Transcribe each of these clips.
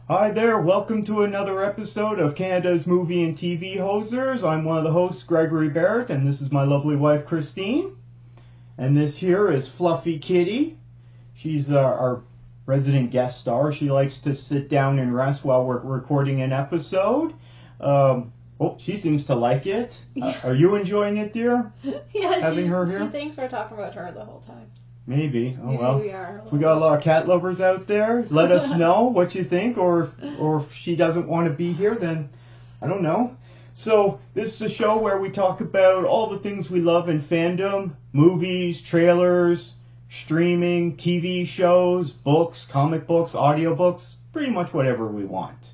Hi there, welcome to another episode of Canada's Movie and TV Hosers. I'm one of the hosts, Gregory Barrett, and this is my lovely wife, Christine. And this here is Fluffy Kitty. She's our resident guest star. She likes to sit down and rest while we're recording an episode. She seems to like it. Yeah. Are you enjoying it, dear? Yeah, Having her here? She thinks we're talking about her the whole time. Maybe. Oh Maybe well. we are. If we got a lot of cat lovers out there, let us know what you think, or if she doesn't want to be here, then I don't know. So this is a show where we talk about all the things we love in fandom: movies, trailers, streaming, TV shows, books, comic books, audiobooks, pretty much whatever we want.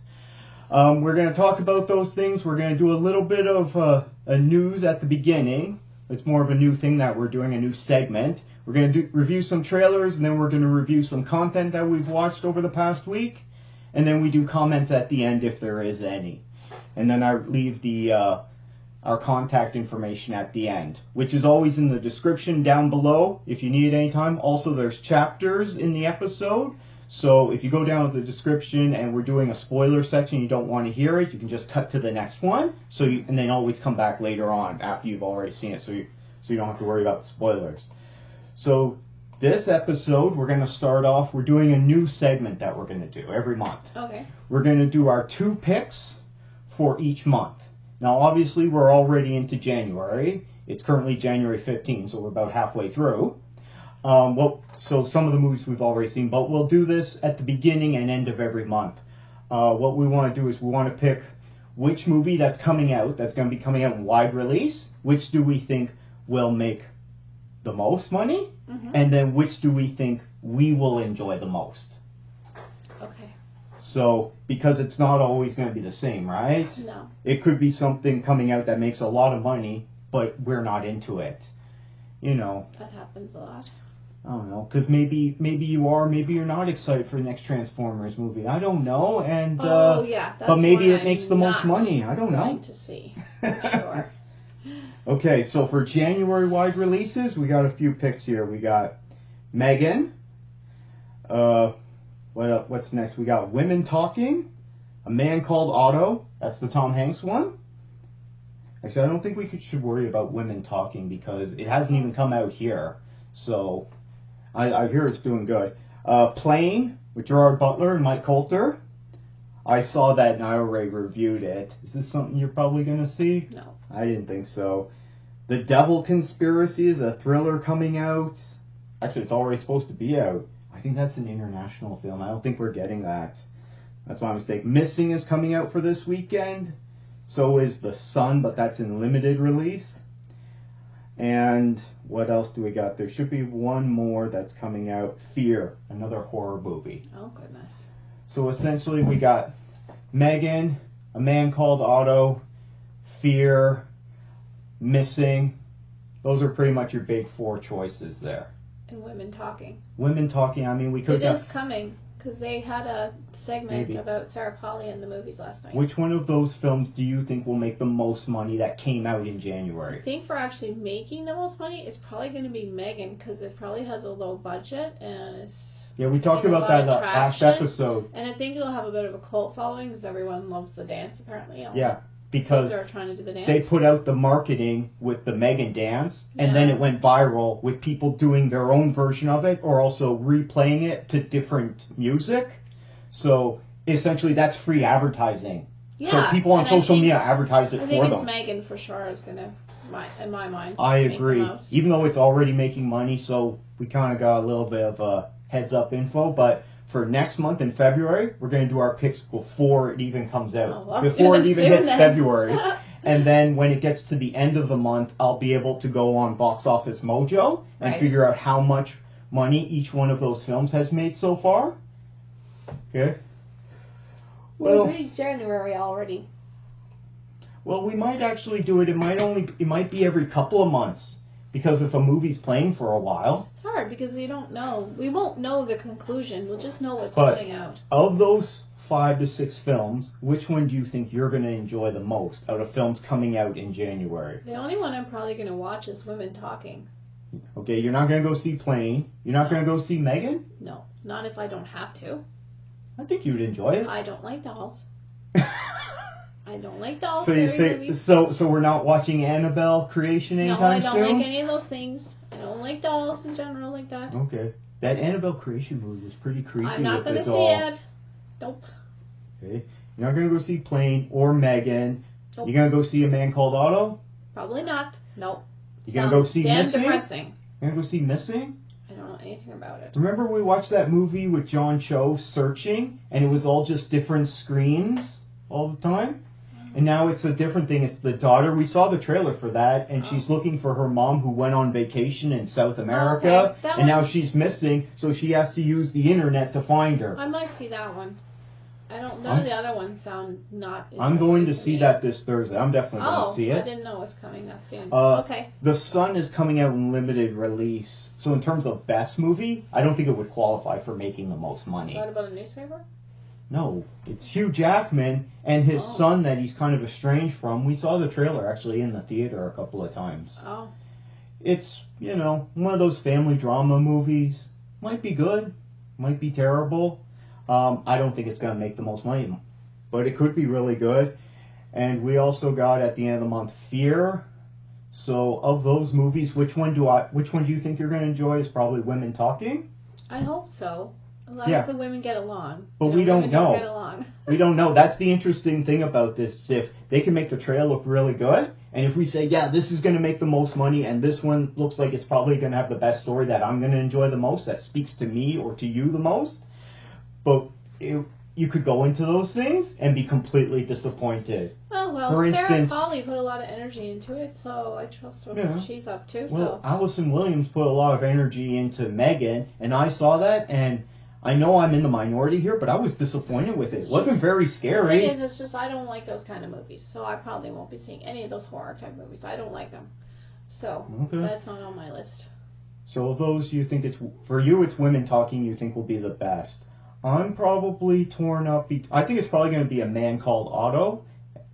We're going to talk about those things. We're going to do a little bit of a news at the beginning. It's more of a new thing that we're doing, a new segment. We're going to review some trailers, and then we're going to review some content that we've watched over the past week. And then we do comments at the end if there is any. And then I leave our contact information at the end, which is always in the description down below if you need it anytime. Also, there's chapters in the episode. So if you go down to the description and we're doing a spoiler section, you don't want to hear it, you can just cut to the next one. And then always come back later on after you've already seen it, so you don't have to worry about the spoilers. So this episode, we're going to start off, we're doing a new segment that we're going to do every month. Okay. We're going to do our 2 picks for each month. Now, obviously, we're already into January. It's currently January 15th, so we're about halfway through. So some of the movies we've already seen, but we'll do this at the beginning and end of every month. What we want to do is we want to pick which movie that's coming out, that's going to be coming out in wide release, which do we think will make the most money, and then which do we think we will enjoy the most. Okay. So, because it's not always going to be the same, right? No. It could be something coming out that makes a lot of money, but we're not into it. You know. That happens a lot. I don't know, because maybe you are, maybe you're not excited for the next Transformers movie. I don't know, and but maybe it makes the most money. I don't know. Going to see, for sure. Okay, so for January wide releases, we got a few picks here. We got Megan. What's next? We got Women Talking. A Man Called Otto. That's the Tom Hanks one. Actually, I don't think we should worry about Women Talking because it hasn't even come out here. So I hear it's doing good. Plane with Gerard Butler and Mike Coulter. I saw that and I already reviewed it. Is this something you're probably going to see? No. I didn't think so. The Devil Conspiracy is a thriller coming out. Actually, it's already supposed to be out. I think that's an international film. I don't think we're getting that. That's my mistake. Missing is coming out for this weekend. So is The Sun, but that's in limited release. And what else do we got? There should be one more that's coming out. Fear, another horror movie. Oh, goodness. So essentially we got Megan, A Man Called Otto, Fear, Missing. Those are pretty much your big 4 choices there. And Women Talking. Women Talking, I mean, we could... It is coming, because they had a segment about Sarah Polley in the movies last night. Which one of those films do you think will make the most money that came out in January? I think for actually making the most money, it's probably going to be Megan, because it probably has a low budget, and it's... Yeah, we talked about that in the last episode. And I think it'll have a bit of a cult following, because everyone loves the dance, apparently. Yeah, because they're trying to do the dance. They put out the marketing with the Megan dance, and then it went viral with people doing their own version of it, or also replaying it to different music. So essentially, that's free advertising. Yeah, so people on social media advertise it for them. I think it's Megan for sure is gonna, in my mind. I agree. Even though it's already making money, so we kind of got a little bit of heads up info. But for next month in February, we're going to do our picks before it even comes out, before it even hits February. And then when it gets to the end of the month, I'll be able to go on Box Office Mojo and figure out how much money each one of those films has made so far. Okay. Well, it's January already. Well, we might actually do it. It might be every couple of months, because if a movie's playing for a while. It's hard because you don't know. We won't know the conclusion. We'll just know what's coming out. Of those 5 to 6 films, which one do you think you're going to enjoy the most out of films coming out in January? The only one I'm probably going to watch is Women Talking. Okay, you're not going to go see Plane. You're not going to go see Megan? No, not if I don't have to. I think you'd enjoy it. I don't like dolls. I don't like dolls. So you scary say movies. so we're not watching Annabelle Creation No, anytime I don't soon? like any of those things. I don't like dolls in general like that. Okay. That Annabelle Creation movie was pretty creepy. I'm not with gonna the see doll. it. Nope. Okay. You're not gonna go see Plane or Megan. Nope. You're gonna go see A Man Called Otto? Probably not. Nope. You're gonna go see damn Missing? depressing. You're gonna go see Missing? I don't know anything about it. Remember we watched that movie with John Cho, Searching, and it was all just different screens all the time? And now it's a different thing. It's the daughter. We saw the trailer for that, and she's looking for her mom who went on vacation in South America, Okay. and now she's missing, so she has to use the internet to find her. I might see that one. None of the other ones sound not I'm going to interesting see me. that this Thursday. I'm definitely going to see I it. didn't know it was coming that soon. Uh, Okay. The Sun is coming out in limited release, so in terms of best movie, I don't think it would qualify for making the most money. Is that about a newspaper? No, it's Hugh Jackman and his son that he's kind of estranged from. We saw the trailer actually in the theater a couple of times. Oh. It's, one of those family drama movies. Might be good, might be terrible. I don't think it's going to make the most money, but it could be really good. And we also got at the end of the month Fear. So of those movies, which one do you think you're going to enjoy? Is probably Women Talking. I hope so. As long Yeah. as the women get along. But we don't women know. Don't get along. We don't know. That's the interesting thing about this. If they can make the trailer look really good, and if we say, yeah, this is going to make the most money, and this one looks like it's probably going to have the best story that I'm going to enjoy the most, that speaks to me or to you the most, but you could go into those things and be completely disappointed. Oh, well, For Sarah instance- Polley put a lot of energy into it, so I trust what she's up to. Well, So Allison Williams put a lot of energy into Megan, and I saw that, and I know I'm in the minority here, but I was disappointed with it. It wasn't very the scary. thing is, it's just I don't like those kind of movies, so I probably won't be seeing any of those horror type movies. I don't like them, so Okay. that's not on my list. So of those you think for you it's Women Talking you think will be the best. I'm probably torn up. I think it's probably going to be A Man Called Otto.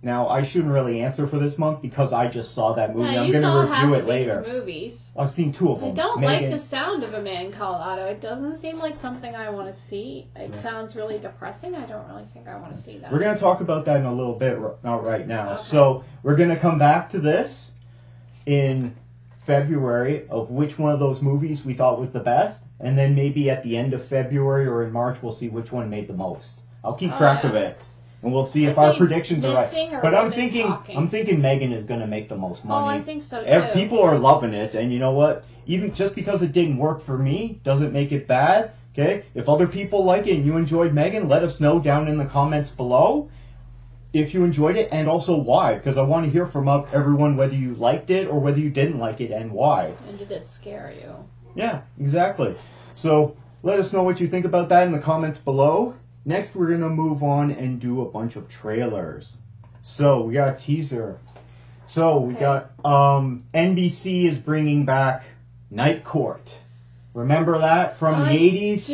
Now, I shouldn't really answer for this month because I just saw that movie. Now, I'm you going saw to half review of it later. these movies. I've seen two of them. I don't Megan- like the sound of A Man Called Otto. It doesn't seem like something I want to see. It sounds really depressing. I don't really think I want to see that. We're going to talk about that in a little bit, not right now. Okay. So we're going to come back to this in February of which one of those movies we thought was the best, and then maybe at the end of February or in March we'll see which one made the most. I'll keep track of it, and we'll see if our think predictions are right. Missing or But I'm Women Talking? thinking Megan is going to make the most money. Oh, I think so too. People are loving it, and you know what? Even just because it didn't work for me doesn't make it bad. Okay, if other people like it and you enjoyed Megan, let us know down in the comments below if you enjoyed it and also why, because I want to hear from everyone whether you liked it or whether you didn't like it and why. And did it scare you? Yeah, exactly. So let us know what you think about that in the comments below. Next, we're going to move on and do a bunch of trailers. So we got a teaser. So we got NBC is bringing back Night Court. Remember that from the 80s?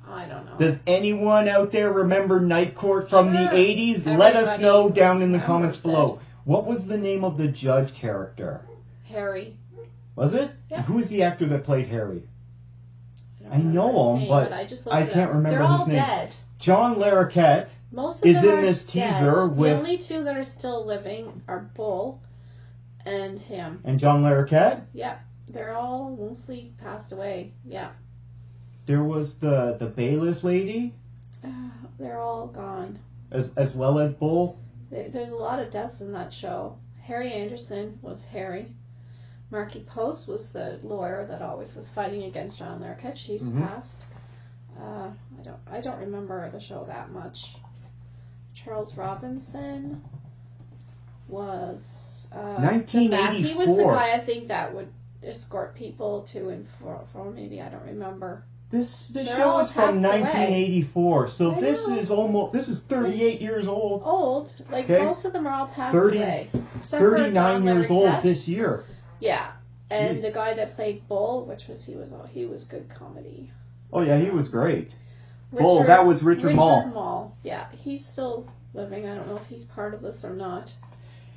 I don't know. Does anyone out there remember Night Court from the Sure. 80s? Let us Everybody know down in the remembers comments it. below. What was the name of the judge character? Harry. Was it? Yeah. Who is the actor that played Harry? don't I know remember his him, name, but I just looked I it can't up. remember They're his all name. dead. John Larroquette Most of is them in are this dead. teaser with... The only two that are still living are Bull and him. And John Larroquette? Yeah, they're all mostly passed away. Yeah, There was the bailiff lady, they're all gone. as well as Bull. There's a lot of deaths in that show. Harry Anderson was Harry. Marky Post was the lawyer that always was fighting against John Larroquette. She's passed. I don't remember the show that much. Charles Robinson was 1984. He was the guy I think that would escort people to and fro. Maybe I don't remember. This They're show all is from passed away. 1984, so I this know. is 38 years old. Old, like Okay. most of them are all passed 30 away. Except for 39 John years old Larroquette. this year. Yeah, and Jeez. the guy that played Bull, he was good comedy. Oh yeah, he was great. Bull, that was Richard Mall. Yeah, he's still living. I don't know if he's part of this or not.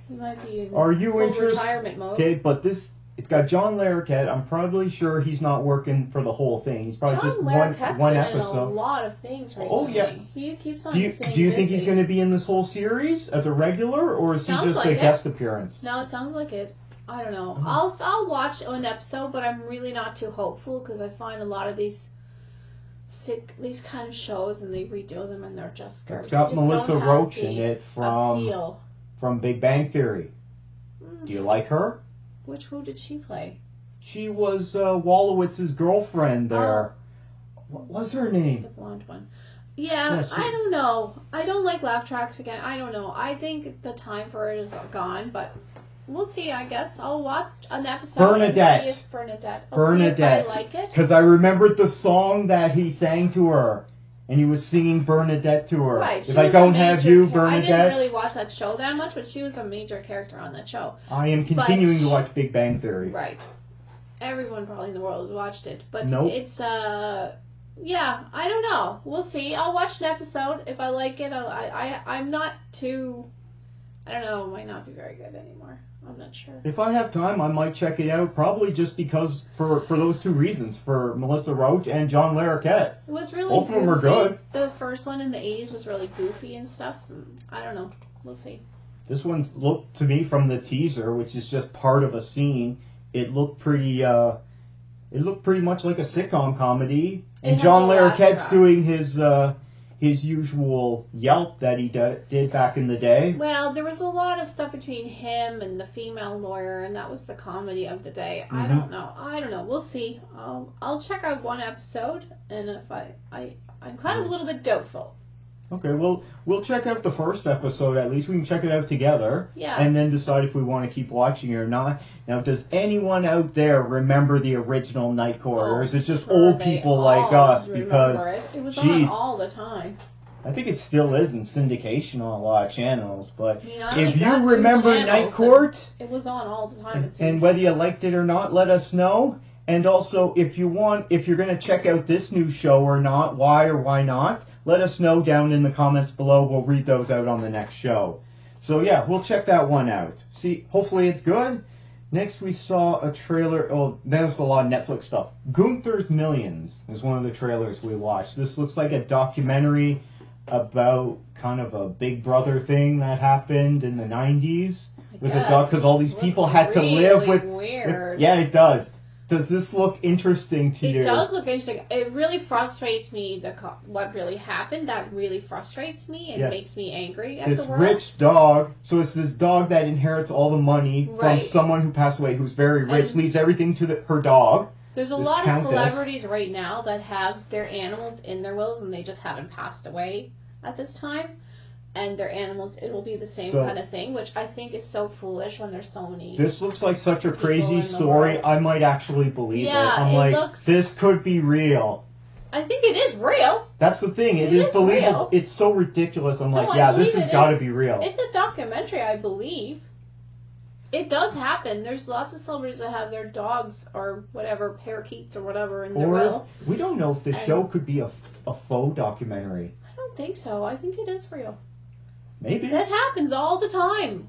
He might be in Are you full interested? retirement mode. Okay, but this It's got John Larroquette. I'm probably sure he's not working for the whole thing. He's probably just one been episode. In a lot of things recently. Oh yeah. He keeps on. Do you think he's going to be in this whole series as a regular, or is he just a guest appearance? No, it sounds like it. I don't know. I'll watch an episode, but I'm really not too hopeful because I find a lot of these kind of shows and they redo them and they're just garbage. It's got Melissa Roach in it from Big Bang Theory. Do you like her? Who did she play? She was Wolowitz's girlfriend there. What was her name? The blonde one. Yeah, I don't know. I don't like laugh tracks again. I don't know. I think the time for it is gone, but we'll see, I guess. I'll watch an episode. Bernadette. And see if Bernadette. Bernadette. See if I like it. Because I remembered the song that he sang to her. And he was singing Bernadette to her. Right. If I don't have you, Bernadette. I didn't really watch that show that much, but she was a major character on that show. I am continuing to watch Big Bang Theory. Right. Everyone probably in the world has watched it. But it's, yeah, I don't know. We'll see. I'll watch an episode. If I like it, I'm not too, I don't know, it might not be very good anymore. I'm not sure. If I have time, I might check it out. Probably just because for those two reasons, for Melissa Roach and John Larroquette. It was really both of them were good. The first one in the 80s was really goofy and stuff. I don't know. We'll see. This one's looked to me from the teaser, which is just part of a scene. It looked pretty. It looked pretty much like a sitcom comedy. And John Larroquette's doing his usual yelp that he did back in the day. Well, there was a lot of stuff between him and the female lawyer, and that was the comedy of the day. Mm-hmm. I don't know. We'll see. I'll check out one episode, and if I'm kind of a little bit doubtful. Okay, well, we'll check out the first episode at least. We can check it out together. Yeah. And then decide if we want to keep watching it or not. Now, does anyone out there remember the original Night Court? Or is it just old people like us? Because it was on all the time. I think it still is in syndication on a lot of channels. But if you got remember Night Court, it was on all the time. And whether you liked it or not, let us know. And also, if you're going to check out this new show or not, why or why not, let us know down in the comments below. We'll read those out on the next show. So yeah, we'll check that one out. See, hopefully it's good. Next we saw a trailer. Oh, that was a lot of Netflix stuff. Gunther's Millions is one of the trailers we watched. This looks like a documentary about kind of a Big Brother thing that happened in the 90s with a dog, because all these people had to live with. Yeah, it does. Does this look interesting to you? It does look interesting. It really frustrates me, what really happened. That really frustrates me and makes me angry at the world. This rich dog, so it's this dog that inherits all the money from someone who passed away who's very rich, leaves everything to her dog. There's a lot of celebrities right now that have their animals in their wills and they just haven't passed away at this time. And their animals, it will be the same kind of thing, which I think is so foolish when there's so many. This looks like such a crazy story. I might actually believe it. I'm like, this could be real. I think it is real. That's the thing. It is believable. It's so ridiculous. I'm like, yeah, this has got to be real. It's a documentary, I believe. It does happen. There's lots of celebrities that have their dogs or whatever, parakeets or whatever in their will. We don't know if the show could be a faux documentary. I don't think so. I think it is real. Maybe. That happens all the time.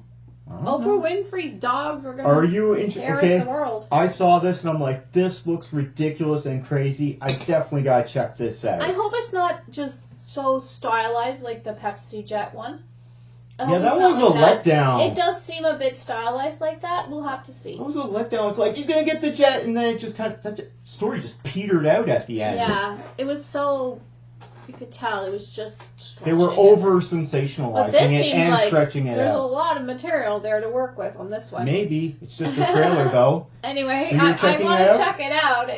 Oprah Winfrey's dogs are going to inherit the world. I saw this and I'm like, this looks ridiculous and crazy. I definitely got to check this out. I hope it's not just so stylized like the Pepsi Jet one. Yeah, that was a letdown. It does seem a bit stylized like that. We'll have to see. It was a letdown. It's like, he's going to get the jet, and then it just kind of, that story just petered out at the end. Yeah, it was so... You could tell it was just they were over sensationalizing it and like stretching it out. There's a lot of material there to work with on this one. Maybe it's just a trailer though. Anyway, I want to check it out.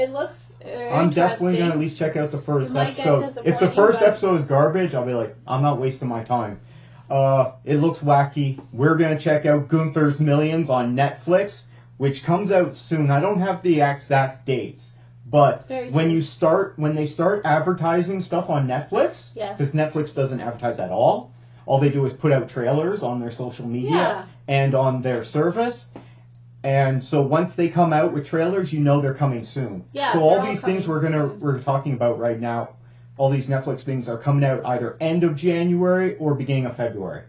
It looks. I'm definitely gonna at least check out the first episode. If the first episode is garbage, I'll be like, I'm not wasting my time. It looks wacky. We're gonna check out Gunther's Millions on Netflix, which comes out soon. I don't have the exact dates. But when they start advertising stuff on Netflix, because Netflix doesn't advertise at all they do is put out trailers on their social media and on their service. And so once they come out with trailers, you know they're coming soon. Yeah, so all these things we're talking about right now, all these Netflix things are coming out either end of January or beginning of February.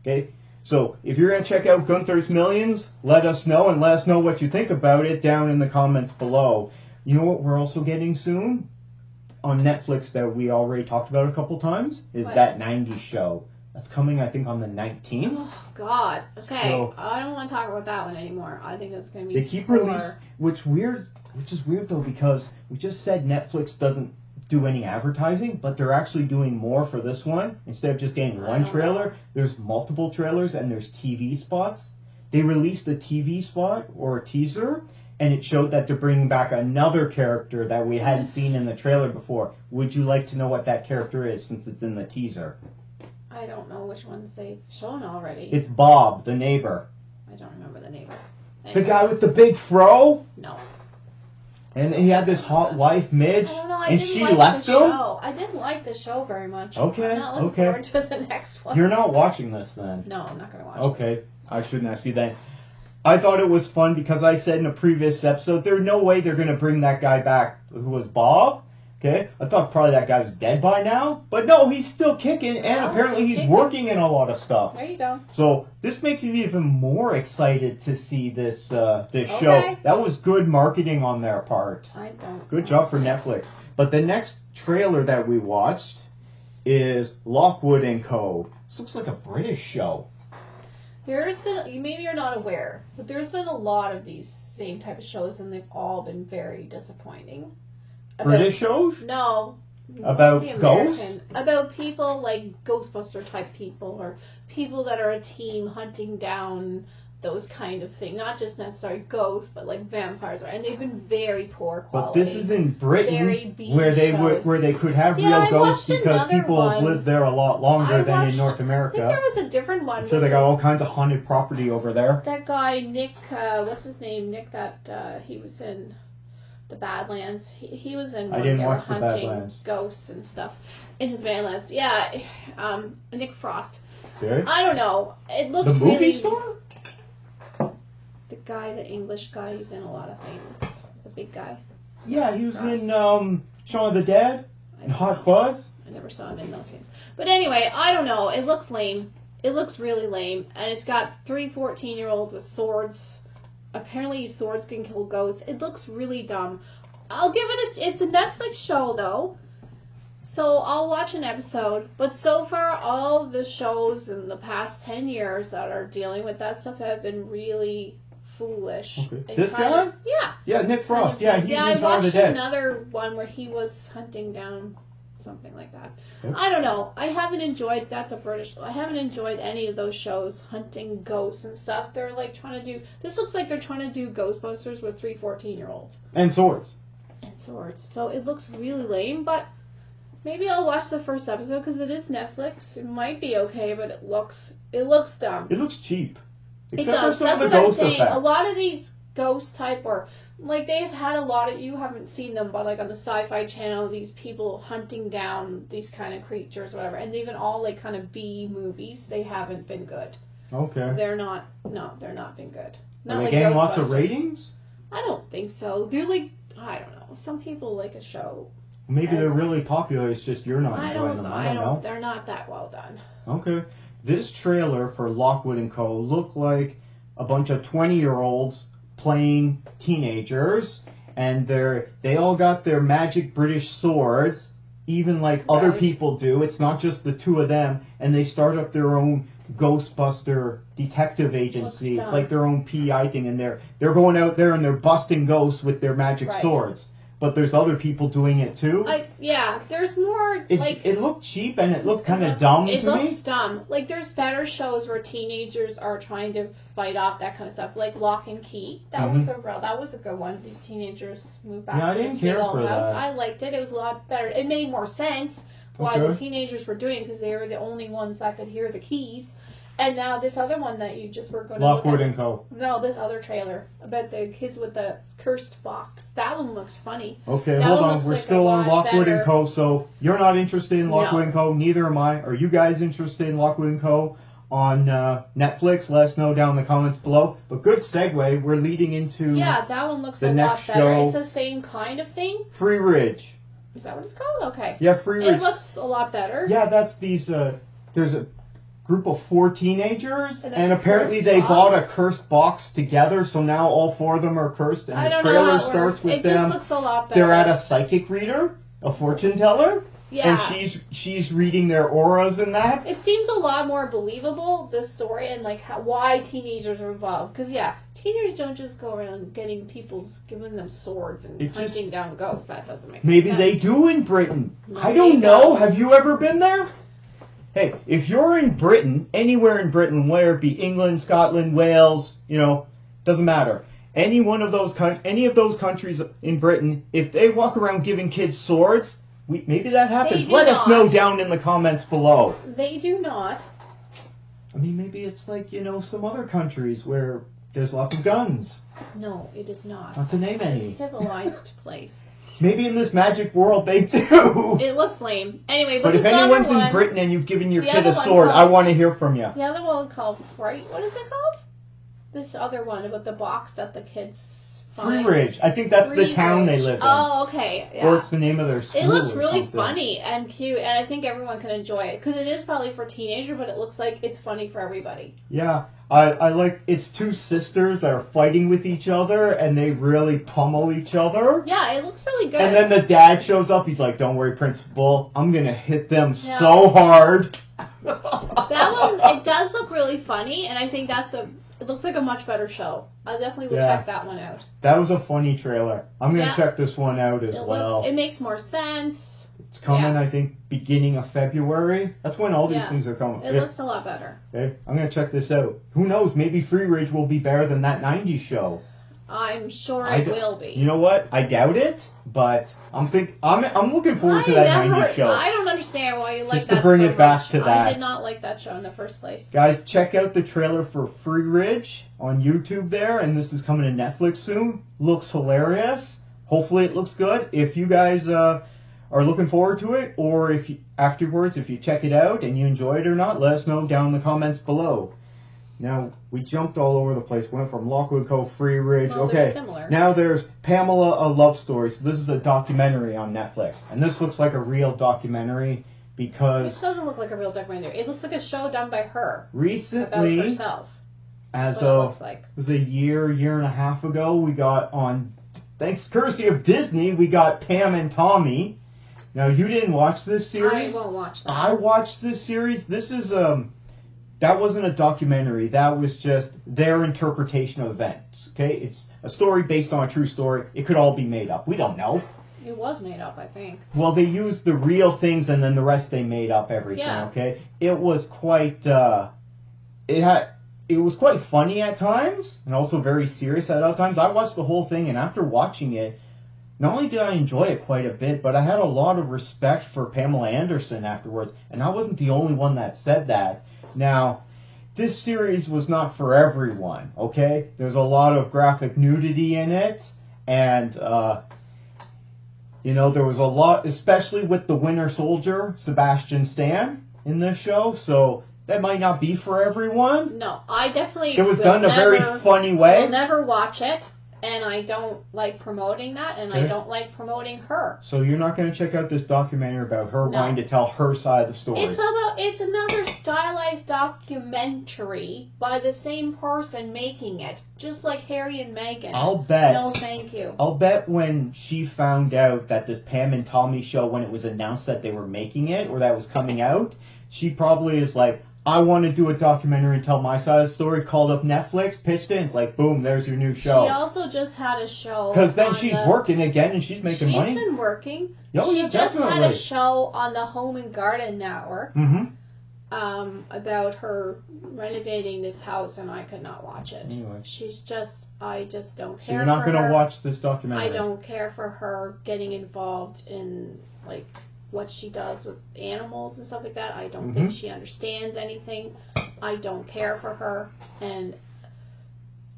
Okay? So if you're going to check out Gunther's Millions, let us know, and let us know what you think about it down in the comments below. You know what we're also getting soon on Netflix that we already talked about a couple times? Is what? That 90s show. That's coming, I think, on the 19th. Oh, God. Okay. So, I don't want to talk about that one anymore. I think that's going to be They keep releasing, which is weird though, because we just said Netflix doesn't do any advertising, but they're actually doing more for this one. Instead of just getting one trailer, there's multiple trailers and there's TV spots. They released a TV spot or a teaser, and it showed that they're bringing back another character that we hadn't seen in the trailer before. Would you like to know what that character is, since it's in the teaser? I don't know which ones they've shown already. It's Bob, the neighbor. I don't remember the neighbor. The guy with the big fro? No. And he had this hot wife, Midge, I don't know, and she left him? I didn't like the show very much. Okay, I'm not looking forward to the next one. You're not watching this then? No, I'm not going to watch Okay, I shouldn't ask you then. I thought it was fun because I said in a previous episode, there's no way they're going to bring that guy back who was Bob. Okay, I thought probably that guy was dead by now, but no, he's still kicking, and apparently he's working in a lot of stuff. There you go. So this makes me even more excited to see this show. That was good marketing on their part. I don't. Good job for Netflix. But the next trailer that we watched is Lockwood and Co. This looks like a British show. There's been, maybe you're not aware, but there's been a lot of these same type of shows, and they've all been very disappointing. British shows? No. About ghosts? About people like Ghostbuster type people, or people that are a team hunting down those kind of things. Not just necessarily ghosts, but like vampires. And they've been very poor quality. But this is in Britain, very where they could have real ghosts because people have lived there a lot longer than in North America. I think there was a different one. So they got all kinds of haunted property over there. That guy, Nick, what's his name? Nick, he was in the Badlands. He was in one. They were hunting ghosts and stuff into the Badlands. Yeah, Nick Frost. Okay. I don't know. It looks the movie star? The guy, the English guy, he's in a lot of things. The big guy. Yeah, he was in Shaun of the Dead and Hot Fuzz. I never saw him in those things. But anyway, I don't know. It looks lame. It looks really lame. And it's got 3 14-year-olds with swords. Apparently swords can kill ghosts. It looks really dumb. I'll give it it's a Netflix show though. So I'll watch an episode. But so far all the shows in the past 10 years that are dealing with that stuff have been really foolish. Okay. This guy? Yeah. Yeah, Nick Frost. Yeah, he's in I Shaun of the Dead. watched another one where he was hunting down something like that. Yep. I don't know. I haven't enjoyed any of those shows, hunting ghosts and stuff. They're like trying to do, this looks like they're trying to do Ghostbusters with 3 14-year-olds. And swords. So it looks really lame, but maybe I'll watch the first episode because it is Netflix. It might be okay, but it looks dumb. It looks cheap. It does. That's what I'm saying. A lot of these ghost type, or like they've had a lot of, you haven't seen them, but like on the Sci-Fi Channel, these people hunting down these kind of creatures, whatever, and they've been all like kind of B movies. They haven't been good. Okay. They're not been good. Not Are they like getting lots of ratings? I don't think so. They're like, I don't know. Some people like a show. Maybe they're really popular. It's just you're not enjoying them. I don't know. They're not that well done. Okay. This trailer for Lockwood and Co. looked like a bunch of 20-year-olds playing teenagers, and they all got their magic British swords, even like other people do. It's not just the two of them, and they start up their own Ghostbuster detective agency. It's like their own PI thing, and they're going out there and they're busting ghosts with their magic swords. But there's other people doing it too. There's more. It looked cheap and it looked kind of dumb to me. It looks dumb. Like there's better shows where teenagers are trying to fight off that kind of stuff, like Lock and Key. That was a good one. These teenagers moved back to this big old house. I liked it. It was a lot better. It made more sense why the teenagers were doing it because they were the only ones that could hear the keys. And now this other one that you just were going to look at. Lockwood and Co. No, this other trailer about the kids with the cursed box. That one looks funny. Okay, hold on. We're still on Lockwood and Co. So you're not interested in Lockwood and Co. Neither am I. Are you guys interested in Lockwood and Co. on Netflix? Let us know down in the comments below. But good segue. We're leading into that one looks the a next lot better. show. It's the same kind of thing. Free Ridge. Is that what it's called? Okay. Yeah, Free Ridge. It looks a lot better. Yeah, that's these. There's a group of 4 teenagers, And and a apparently cursed they box? bought a cursed box together, so now all 4 of them are cursed, and I the don't know how trailer it starts works. with It them. just looks a lot better. They're at a psychic reader, a fortune teller, Yeah. and she's reading their auras and that. It seems a lot more believable, this story, and like why teenagers are involved. Because teenagers don't just go around giving them swords and hunting down ghosts. That doesn't make Maybe sense. they do in Britain. No, I don't they know. don't. Have you ever been there? Hey, if you're in Britain, anywhere in Britain, whether it be England, Scotland, Wales, doesn't matter. Any of those countries in Britain, if they walk around giving kids swords, maybe that happens. Let us know down in the comments below. They do not. I mean, maybe it's like, some other countries where there's lots of guns. No, it is not. Not to name any. It's a civilized place. Maybe in this magic world they do. It looks lame. Anyway, but if anyone's in Britain and you've given your kid a sword, I want to hear from you. The other one called Fright. What is it called? This other one about the box that the kids find. Free Ridge. I think that's the town they live in. Oh, okay. Yeah. Or it's the name of their school. It looks really something. funny and cute, and I think everyone can enjoy it because it is probably for teenagers, but it looks like it's funny for everybody. Yeah. I like it's 2 sisters that are fighting with each other and they really pummel each other. Yeah, it looks really good. And then the dad shows up. He's like, "Don't worry, Principal. I'm gonna hit them so hard." That one, it does look really funny, and I think it looks like a much better show. I definitely will check that one out. That was a funny trailer. I'm gonna check this one out as well. It makes more sense. It's coming, I think, beginning of February. That's when all these things are coming. It looks a lot better. Okay, I'm gonna check this out. Who knows? Maybe Free Ridge will be better than that '90s show. I'm sure it will be. You know what? I doubt it, but I'm looking forward to that '90s show. I don't understand why you like Just that. to bring it back to that. I did not like that show in the first place. Guys, check out the trailer for Free Ridge on YouTube there, and this is coming to Netflix soon. Looks hilarious. Hopefully it looks good. If you guys are looking forward to it, or if you check it out and you enjoy it or not, let us know down in the comments below. Now, we jumped all over the place. Went from Lockwood Cove, Free Ridge. Well, okay, similar. Now there's Pamela, A Love Story. So this is a documentary on Netflix. And this looks like a real documentary because... This doesn't look like a real documentary. It looks like a show done by her. Recently, about herself. As of, it was a year and a half ago, we got on, courtesy of Disney, we got Pam and Tommy. Now, you didn't watch this series. I won't watch that. I watched this series. This is, that wasn't a documentary. That was just their interpretation of events, okay? It's a story based on a true story. It could all be made up. We don't know. It was made up, I think. Well, they used the real things and then the rest they made up everything, okay? It was quite, it was quite funny at times and also very serious at other times. I watched the whole thing, and after watching it, not only did I enjoy it quite a bit, but I had a lot of respect for Pamela Anderson afterwards, and I wasn't the only one that said that. Now, this series was not for everyone, okay? There's a lot of graphic nudity in it, and, there was a lot, especially with the Winter Soldier, Sebastian Stan, in this show, so that might not be for everyone. No, I definitely... It was done in a very funny way. I'll never watch it. And I don't like promoting that, and I don't like promoting her. So you're not going to check out this documentary about her wanting to tell her side of the story? It's another stylized documentary by the same person making it, just like Harry and Meghan. I'll bet. No, thank you. I'll bet when she found out that this Pam and Tommy show, when it was announced that they were making it or that was coming out, she probably is like, I want to do a documentary and tell my side of the story, called up Netflix, pitched it, and it's like, boom, there's your new show. She also just had a show. Because then she's working again and she's making money. She's been working. Oh, she just had a show on the Home and Garden Network about her renovating this house, and I could not watch it. Anyway. I just don't care for her. So you're not going to watch this documentary? I don't care for her getting involved in, like, what she does with animals and stuff like that. I don't think she understands anything. I don't care for her, and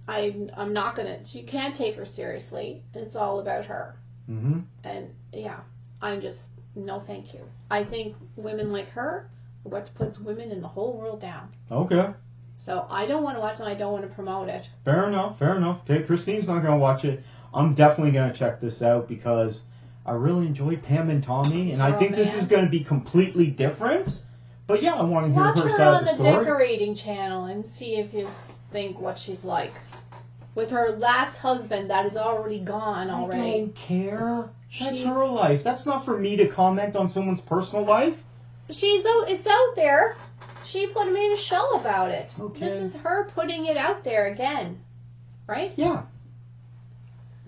I'm not gonna. You can't take her seriously. It's all about her. And I'm just no, thank you. I think women like her are what puts women in the whole world down. Okay. So I don't want to watch it. And I don't want to promote it. Fair enough. Okay, Christine's not gonna watch it. I'm definitely gonna check this out because I really enjoyed Pam and Tommy, and I think this is going to be completely different, But yeah, I want to hear Watch her her side on of the the story. decorating channel and see if you think what she's like. With her last husband that is already gone already. I don't care. That's her life. That's not for me to comment on someone's personal life. It's out there. She made a show about it. Okay. This is her putting it out there again. Right? Yeah.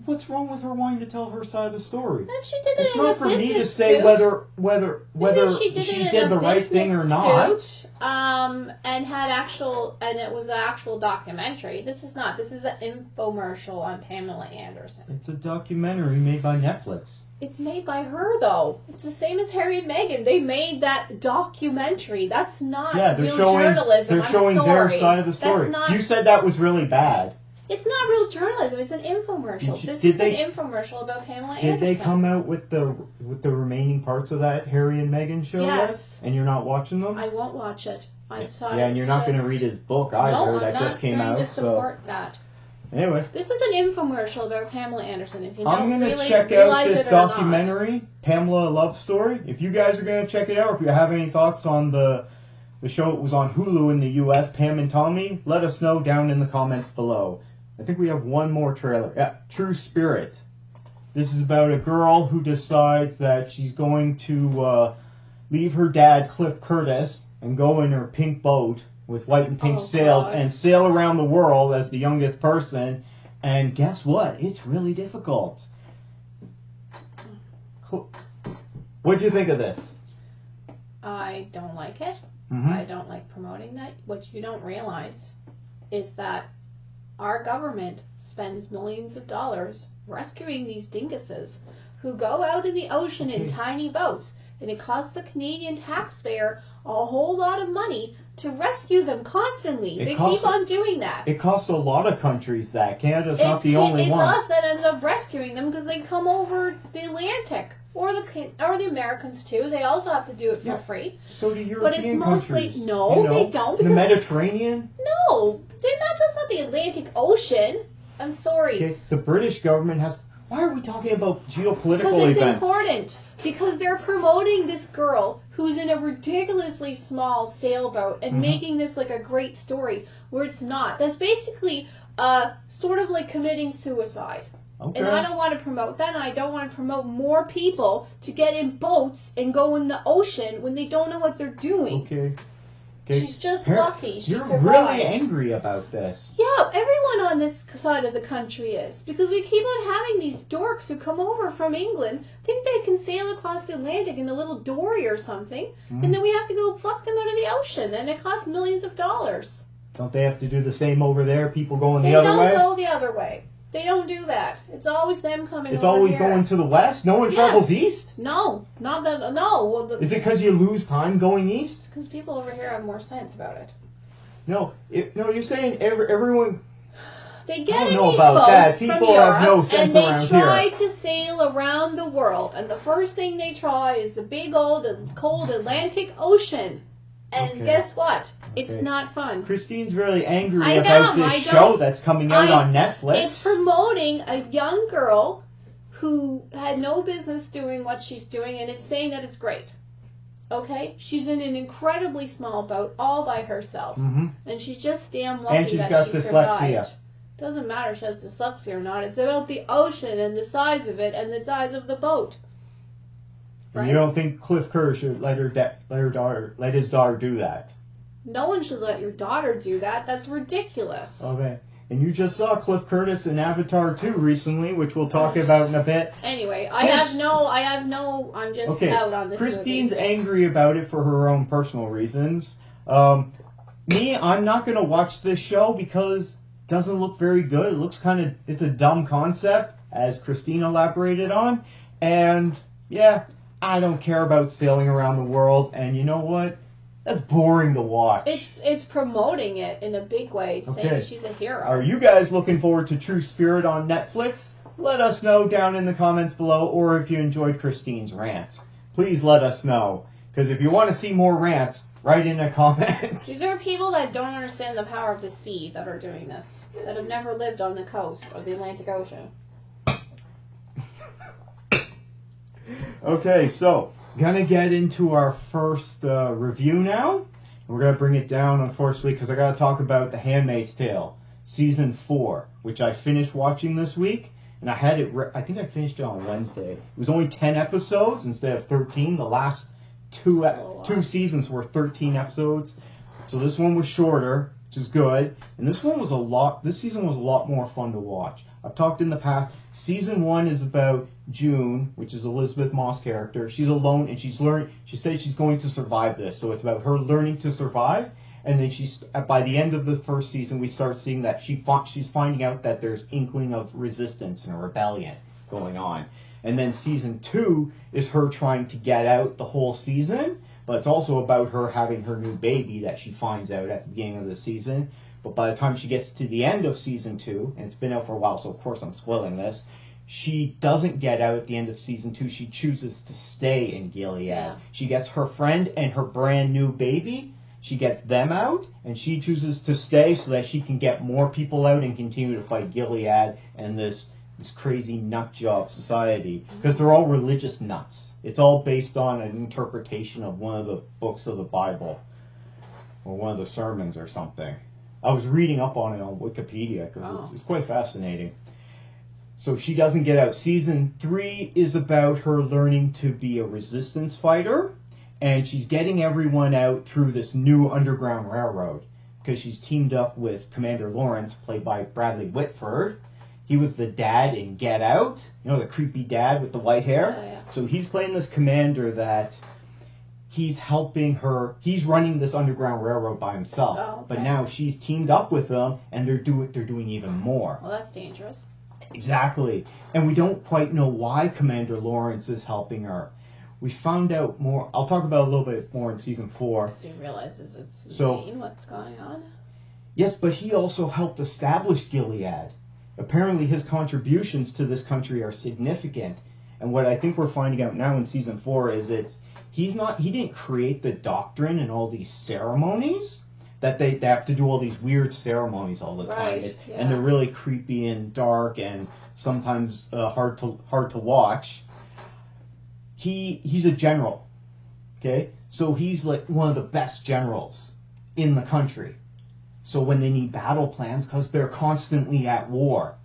What's wrong with her wanting to tell her side of the story? And she did it it's in not a for me to business say suit. whether she did the right thing or not. And it was an actual documentary. This is an infomercial on Pamela Anderson. It's a documentary made by Netflix. It's made by her though. It's the same as Harry and Meghan. They made that documentary. That's not real journalism. They're showing their side of the story. You said that was really bad. It's not real journalism. It's an infomercial. This is an infomercial about Pamela Anderson. Did they come out with the remaining parts of that Harry and Meghan show? Yes. Yet? And you're not watching them? I won't watch it. I saw. Yeah, and you're not going to read his book either. That just came out. I'm not going to support that. Anyway. This is an infomercial about Pamela Anderson. If you don't I'm going to really check realize out this it or documentary, Pamela Love Story. If you guys are going to check it out, if you have any thoughts on the show, it was on Hulu in the U.S., Pam and Tommy, let us know down in the comments below. I think we have one more trailer. Yeah, True Spirit. This is about a girl who decides that she's going to leave her dad, Cliff Curtis, and go in her pink boat with white and pink sails and sail around the world as the youngest person. And guess what? It's really difficult. What do you think of this? I don't like it. Mm-hmm. I don't like promoting that. What you don't realize is that our government spends millions of dollars rescuing these dinguses who go out in the ocean in tiny boats, and it costs the Canadian taxpayer a whole lot of money to rescue them constantly. They keep on doing that. It costs a lot of countries that. Canada's not the only one. It's us that ends up rescuing them because they come over the Atlantic. Or the Americans too. They also have to do it for free. So do European countries. But it's mostly they don't. The Mediterranean. No, that's not the Atlantic Ocean. I'm sorry. Okay. The British government has. Why are we talking about geopolitical events? Because it's important. Because they're promoting this girl who's in a ridiculously small sailboat and making this like a great story where it's not. That's basically sort of like committing suicide. Okay. And I don't want to promote that, and I don't want to promote more people to get in boats and go in the ocean when they don't know what they're doing. Okay. She's just lucky. She survived. You're really angry about this. Yeah, everyone on this side of the country is. Because we keep on having these dorks who come over from England, think they can sail across the Atlantic in a little dory or something, and then we have to go pluck them out of the ocean, and it costs millions of dollars. Don't they have to do the same over there? People going the other way? They don't go the other way. They don't do that. It's always them coming over. It's always going to the west? No one travels east? No. Not that. No. Well, is it because you lose time going east? It's because people over here have more sense about it. No. You're saying everyone... They get I don't in know these about boats that. from People Europe, have no sense and around they try here. to sail around the world. And the first thing they try is the big old cold Atlantic Ocean. And guess what? It's not fun. Christine's really angry about this show that's coming out on Netflix. It's promoting a young girl who had no business doing what she's doing, and it's saying that it's great. Okay? She's in an incredibly small boat all by herself. And she's just damn lucky that she survived. Doesn't matter if she has dyslexia or not. It's about the ocean and the size of it and the size of the boat. Right? You don't think Cliff Curtis should let his daughter do that? No one should let your daughter do that. That's ridiculous. Okay. And you just saw Cliff Curtis in Avatar 2 recently, which we'll talk about in a bit. Anyway, I'm just out on this Christine's angry about it for her own personal reasons. Me, I'm not going to watch this show because it doesn't look very good. It looks it's a dumb concept, as Christine elaborated on. And, yeah, I don't care about sailing around the world. And you know what? That's boring to watch. It's promoting it in a big way, saying she's a hero. Are you guys looking forward to True Spirit on Netflix? Let us know down in the comments below, or if you enjoyed Christine's rants. Please let us know. Because if you want to see more rants, write in the comments. These are people that don't understand the power of the sea that are doing this. That have never lived on the coast of the Atlantic Ocean. Okay, so Gonna get into our first review now. We're gonna bring it down, unfortunately, because I gotta talk about The Handmaid's Tale, season 4, which I finished watching this week, and I had it. I think I finished it on Wednesday. It was only 10 episodes instead of 13. The last two seasons were 13 episodes, so this one was shorter, which is good. And this one was a lot. This season was a lot more fun to watch. I've talked in the past. Season 1 is about June, which is Elizabeth Moss' character. She's alone and she's learning. She says she's going to survive this, so it's about her learning to survive. And then by the end of the first season, we start seeing that she's finding out that there's inkling of resistance and a rebellion going on. And then season 2 is her trying to get out the whole season, but it's also about her having her new baby that she finds out at the beginning of the season. But by the time she gets to the end of season 2, and it's been out for a while, so of course I'm spoiling this, she doesn't get out at the end of season 2. She chooses to stay in Gilead. Yeah. She gets her friend and her brand new baby. She gets them out, and she chooses to stay so that she can get more people out and continue to fight Gilead and this crazy nut job society. Because they're all religious nuts. It's all based on an interpretation of one of the books of the Bible, or one of the sermons or something. I was reading up on it on Wikipedia because it's quite fascinating. So she doesn't get out. Season 3 is about her learning to be a resistance fighter, and she's getting everyone out through this new underground railroad because she's teamed up with Commander Lawrence, played by Bradley Whitford. He was the dad in Get Out, the creepy dad with the white hair. Yeah. So he's playing this commander that he's helping her. He's running this underground railroad by himself, okay. But now she's teamed up with him, and they're doing even more. Well, that's dangerous. Exactly, and we don't quite know why Commander Lawrence is helping her. We found out more. I'll talk about it a little bit more in season 4. He realizes it's insane what's going on. Yes, but he also helped establish Gilead. Apparently, his contributions to this country are significant, and what I think we're finding out now in season 4 is he didn't create the doctrine and all these ceremonies that they have to do all these weird ceremonies all the time. Right, yeah. And they're really creepy and dark and sometimes hard to watch. He's a general, okay? So he's like one of the best generals in the country. So when they need battle plans, because they're constantly at war.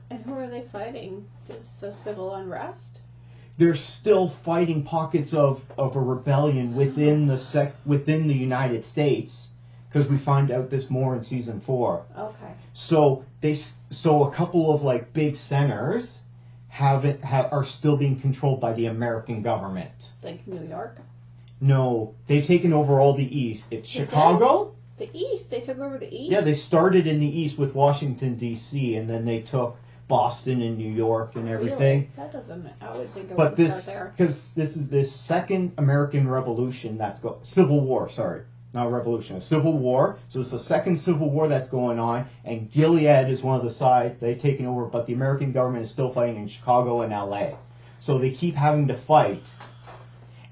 And who are they fighting? Just the civil unrest? They're still fighting pockets of a rebellion within the United States, because we find out this more in season 4. Okay. So a couple of like big centers are still being controlled by the American government. Like New York? No, they've taken over all the East. It's Chicago. The East? They took over the East? Yeah, they started in the East with Washington, D.C., and then they took Boston and New York and everything. Really? That doesn't. I always think it would start there. Because this is the second American Revolution Civil War, sorry. Not revolution, a civil war. So it's the second civil war that's going on, and Gilead is one of the sides. They've taken over, but the American government is still fighting in Chicago and LA. So they keep having to fight.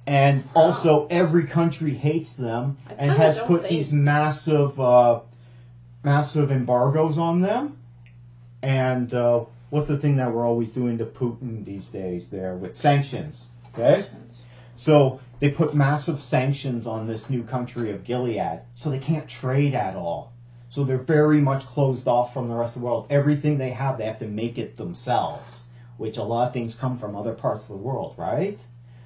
And also, every country hates them and has put these massive embargoes on them. And what's the thing that we're always doing to Putin these days there with sanctions? Okay? So they put massive sanctions on this new country of Gilead, so they can't trade at all. So they're very much closed off from the rest of the world. Everything they have to make it themselves, which a lot of things come from other parts of the world, right?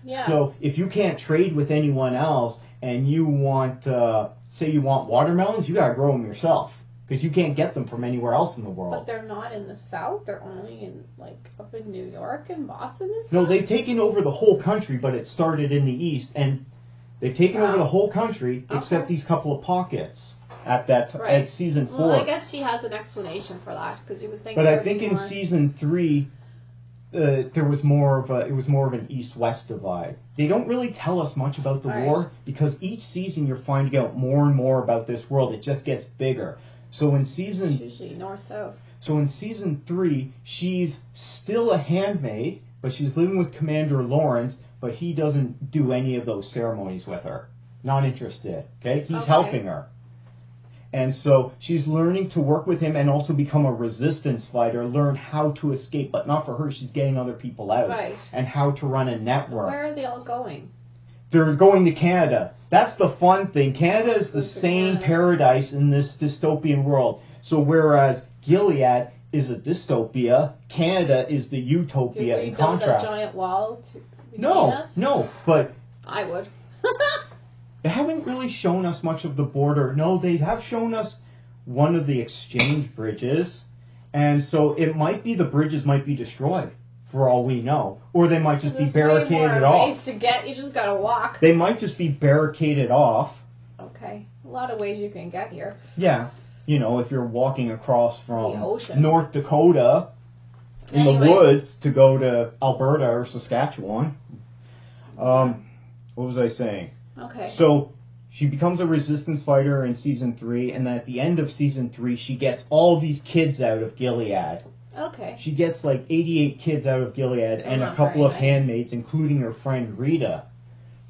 Yeah. So if you can't trade with anyone else and you want, say you want watermelons, you got to grow them yourself. Because you can't get them from anywhere else in the world. But they're not in the South. They're only in, up in New York and Boston and stuff? No, they've taken over the whole country, but it started in the East. And they've taken over the whole country, except these couple of pockets at season 4. Well, I guess she has an explanation for that, because you would think... But I think in season 3, it was more of an East-West divide. They don't really tell us much about the war, because each season you're finding out more and more about this world. It just gets bigger. So it's usually north-south. So in season 3, she's still a handmaid, but she's living with Commander Lawrence, but he doesn't do any of those ceremonies with her. Not interested. Okay? He's helping her. And so she's learning to work with him and also become a resistance fighter, learn how to escape, but not for her. She's getting other people out. Right. And how to run a network. Where are they all going? they're going to Canada. That's the fun thing. Canada is the same paradise in this dystopian world. So whereas Gilead is a dystopia, Canada is the utopia in contrast. Build a giant wall between us? No, but I would. they haven't really shown us much of the border. No, they have shown us one of the exchange bridges, and so it might be the bridges might be destroyed for all we know, or they might just be barricaded off. Ways to get, you just gotta walk. They might just be barricaded off. Okay, a lot of ways you can get here. Yeah, you know, if you're walking across from the ocean. North Dakota in the woods to go to Alberta or Saskatchewan. What was I saying? Okay. So she becomes a resistance fighter in season 3, and then at the end of season 3, she gets all these kids out of Gilead. Okay. She gets like 88 kids out of Gilead and a couple of handmaids, including her friend Rita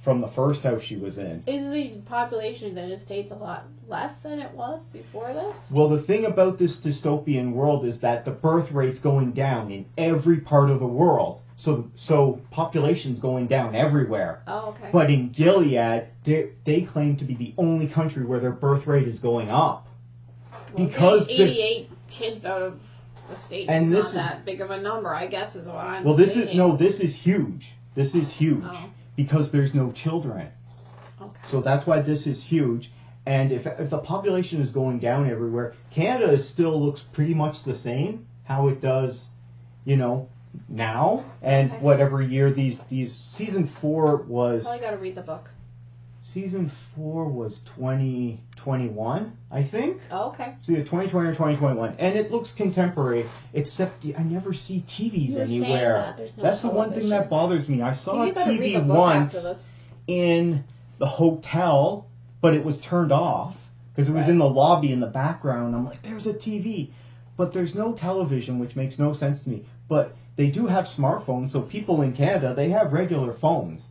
from the first house she was in. Is the population of the United States a lot less than it was before this? Well, the thing about this dystopian world is that the birth rate's going down in every part of the world. So population's going down everywhere. Oh, okay. But in Gilead, they claim to be the only country where their birth rate is going up. Well, because 88 kids out of the state and is not that big of a number, I guess, is what I'm thinking. This is huge. This is huge. Oh. Because there's no children. Okay. So that's why this is huge. And if the population is going down everywhere, Canada still looks pretty much the same, how it does, you know, now. And whatever year these season 4 was. Probably got to read the book. Season 4 was 2021, I think. Oh, okay. So either 2020 or 2021. And it looks contemporary, except I never see TVs anywhere. That's the one thing that bothers me. I saw a TV once in the hotel, but it was turned off because it was in the lobby in the background. I'm like, there's a TV. But there's no television, which makes no sense to me. But they do have smartphones, so people in Canada, they have regular phones.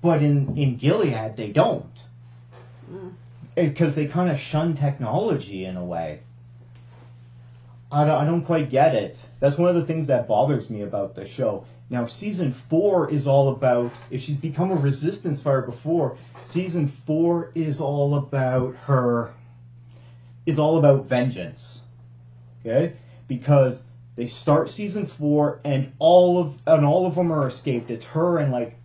But in Gilead, they don't. Because they kind of shun technology in a way. I don't quite get it. That's one of the things that bothers me about the show. Now, season 4 is all about, if she's become a resistance fighter before, season 4 is all about vengeance. Okay? Because they start season 4 and all of them are escaped. It's her and like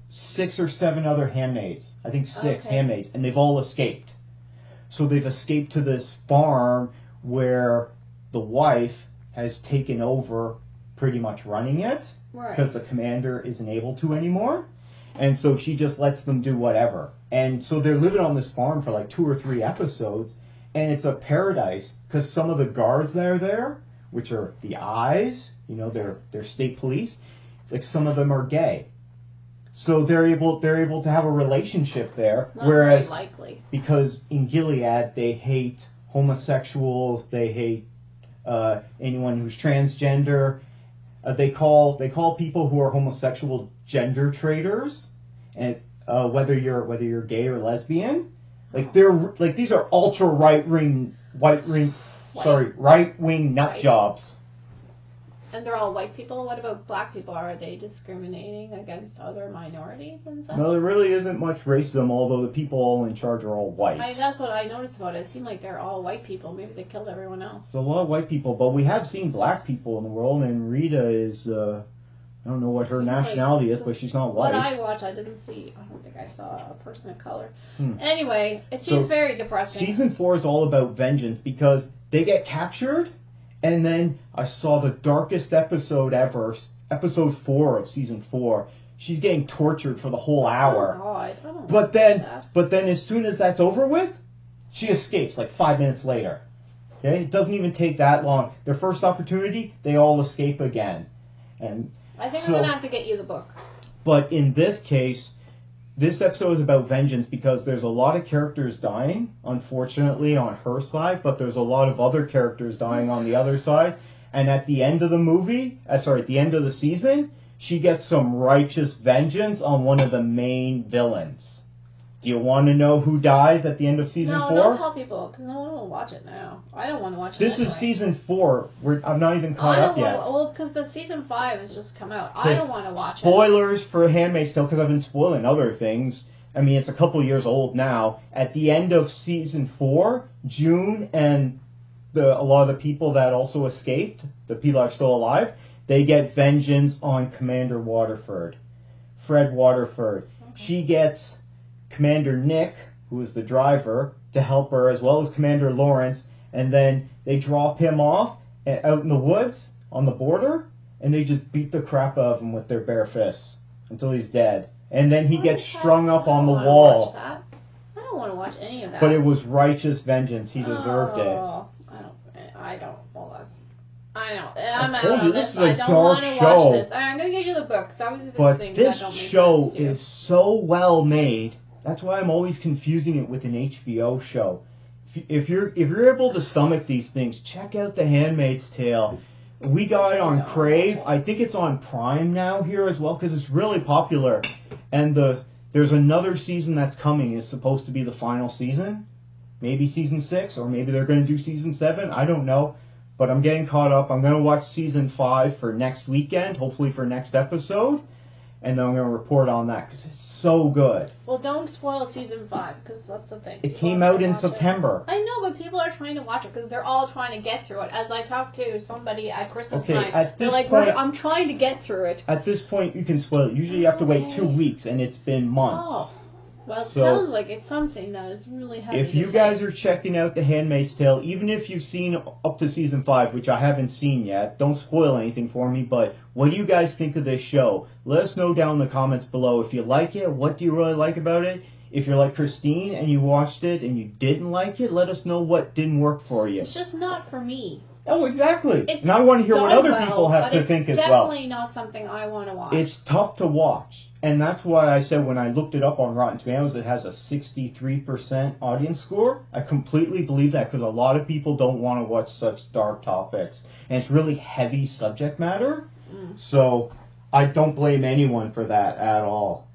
6 or 7 other handmaids. I think 6 handmaids, and they've all escaped. So they've escaped to this farm where the wife has taken over pretty much running it because the commander isn't able to anymore. And so she just lets them do whatever. And so they're living on this farm for like 2 or 3 episodes, and it's a paradise because some of the guards that are there, which are the eyes, you know, they're state police, like some of them are gay. So they're able to have a relationship there, whereas very likely. Because in Gilead they hate homosexuals, they hate anyone who's transgender. They call people who are homosexual gender traitors, and whether you're gay or lesbian, like these are ultra right wing nut jobs. And they're all white people? What about black people? Are they discriminating against other minorities and such? No, there really isn't much racism, although the people all in charge are all white. That's what I noticed about it. It seemed like they're all white people. Maybe they killed everyone else. There's a lot of white people, but we have seen black people in the world, and Rita is, I don't know what her nationality is, but she's not white. What I watched, I don't think I saw a person of color. Anyway, it seems very depressing. Season 4 is all about vengeance because they get captured. And then I saw the darkest episode ever, episode 4 of season 4. She's getting tortured for the whole hour. Oh God! I don't but then as soon as that's over with, she escapes like 5 minutes later. Okay, it doesn't even take that long. Their first opportunity, they all escape again. And I think I'm gonna have to get you the book. But in this case, this episode is about vengeance because there's a lot of characters dying, unfortunately, on her side, but there's a lot of other characters dying on the other side. And at the end of the at the end of the season, she gets some righteous vengeance on one of the main villains Do you want to know who dies at the end of season 4? No, don't tell people, because no one will watch it now. I don't want to watch it This anyway. is season 4. I'm not even caught up yet. Well, because the season 5 has just come out. I don't want to watch Spoilers for Handmaid's Tale, because I've been spoiling other things. I mean, it's a couple years old now. At the end of season 4, June and a lot of the people that also escaped, the people that are still alive, they get vengeance on Commander Waterford. Fred Waterford. Okay. She gets Commander Nick, who is the driver, to help her, as well as Commander Lawrence, and then they drop him off out in the woods on the border, and they just beat the crap out of him with their bare fists until he's dead. And then he gets strung up on the wall. I don't want to watch any of that. But it was righteous vengeance. He deserved it. I don't. Well, that's. I know. I I'm out told you, on this this. is a I don't dark want to show. watch this. I'm going to get you the book, because obviously But things this that don't make show sense, too. is so well made. That's why I'm always confusing it with an HBO show. If you're able to stomach these things, check out The Handmaid's Tale. We got it on Crave. I think it's on Prime now here as well, because it's really popular. And there's another season that's coming. It's supposed to be the final season. Maybe season 6, or maybe they're going to do season 7. I don't know. But I'm getting caught up. I'm going to watch season 5 for next weekend, hopefully for next episode. And then I'm going to report on that, because it's so good. Well, don't spoil season 5, because that's the thing. It came out in September. I know, but people are trying to watch it, because they're all trying to get through it. As I talked to somebody at Christmas time, they're like, I'm trying to get through it. At this point, you can spoil it. Usually you have to wait 2 weeks, and it's been months. Oh. Well, it sounds like it's something that is really heavy. If you guys are checking out The Handmaid's Tale, even if you've seen up to season 5, which I haven't seen yet, don't spoil anything for me, but what do you guys think of this show? Let us know down in the comments below. If you like it, what do you really like about it? If you're like Christine and you watched it and you didn't like it, let us know what didn't work for you. It's just not for me. Oh, exactly. And I want to hear what other people have to think as well. It's definitely not something I want to watch. It's tough to watch. And that's why I said when I looked it up on Rotten Tomatoes, it has a 63% audience score. I completely believe that, because a lot of people don't want to watch such dark topics. And it's really heavy subject matter. So I don't blame anyone for that at all.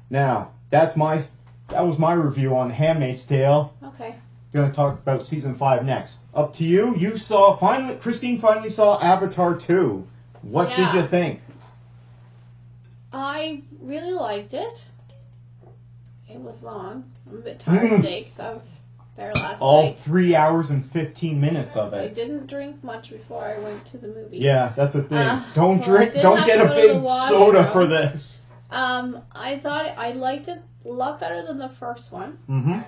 Now, that was my review on Handmaid's Tale. Okay. Going to talk about season 5 next. Up to you. Christine finally saw Avatar 2. What did you think? I really liked it. It was long. I'm a bit tired today, because I was there last night. All 3 hours and 15 minutes of it. I didn't drink much before I went to the movie. Yeah, that's the thing. Don't get get a big soda for this. I thought I liked it a lot better than the first one. Mm-hmm.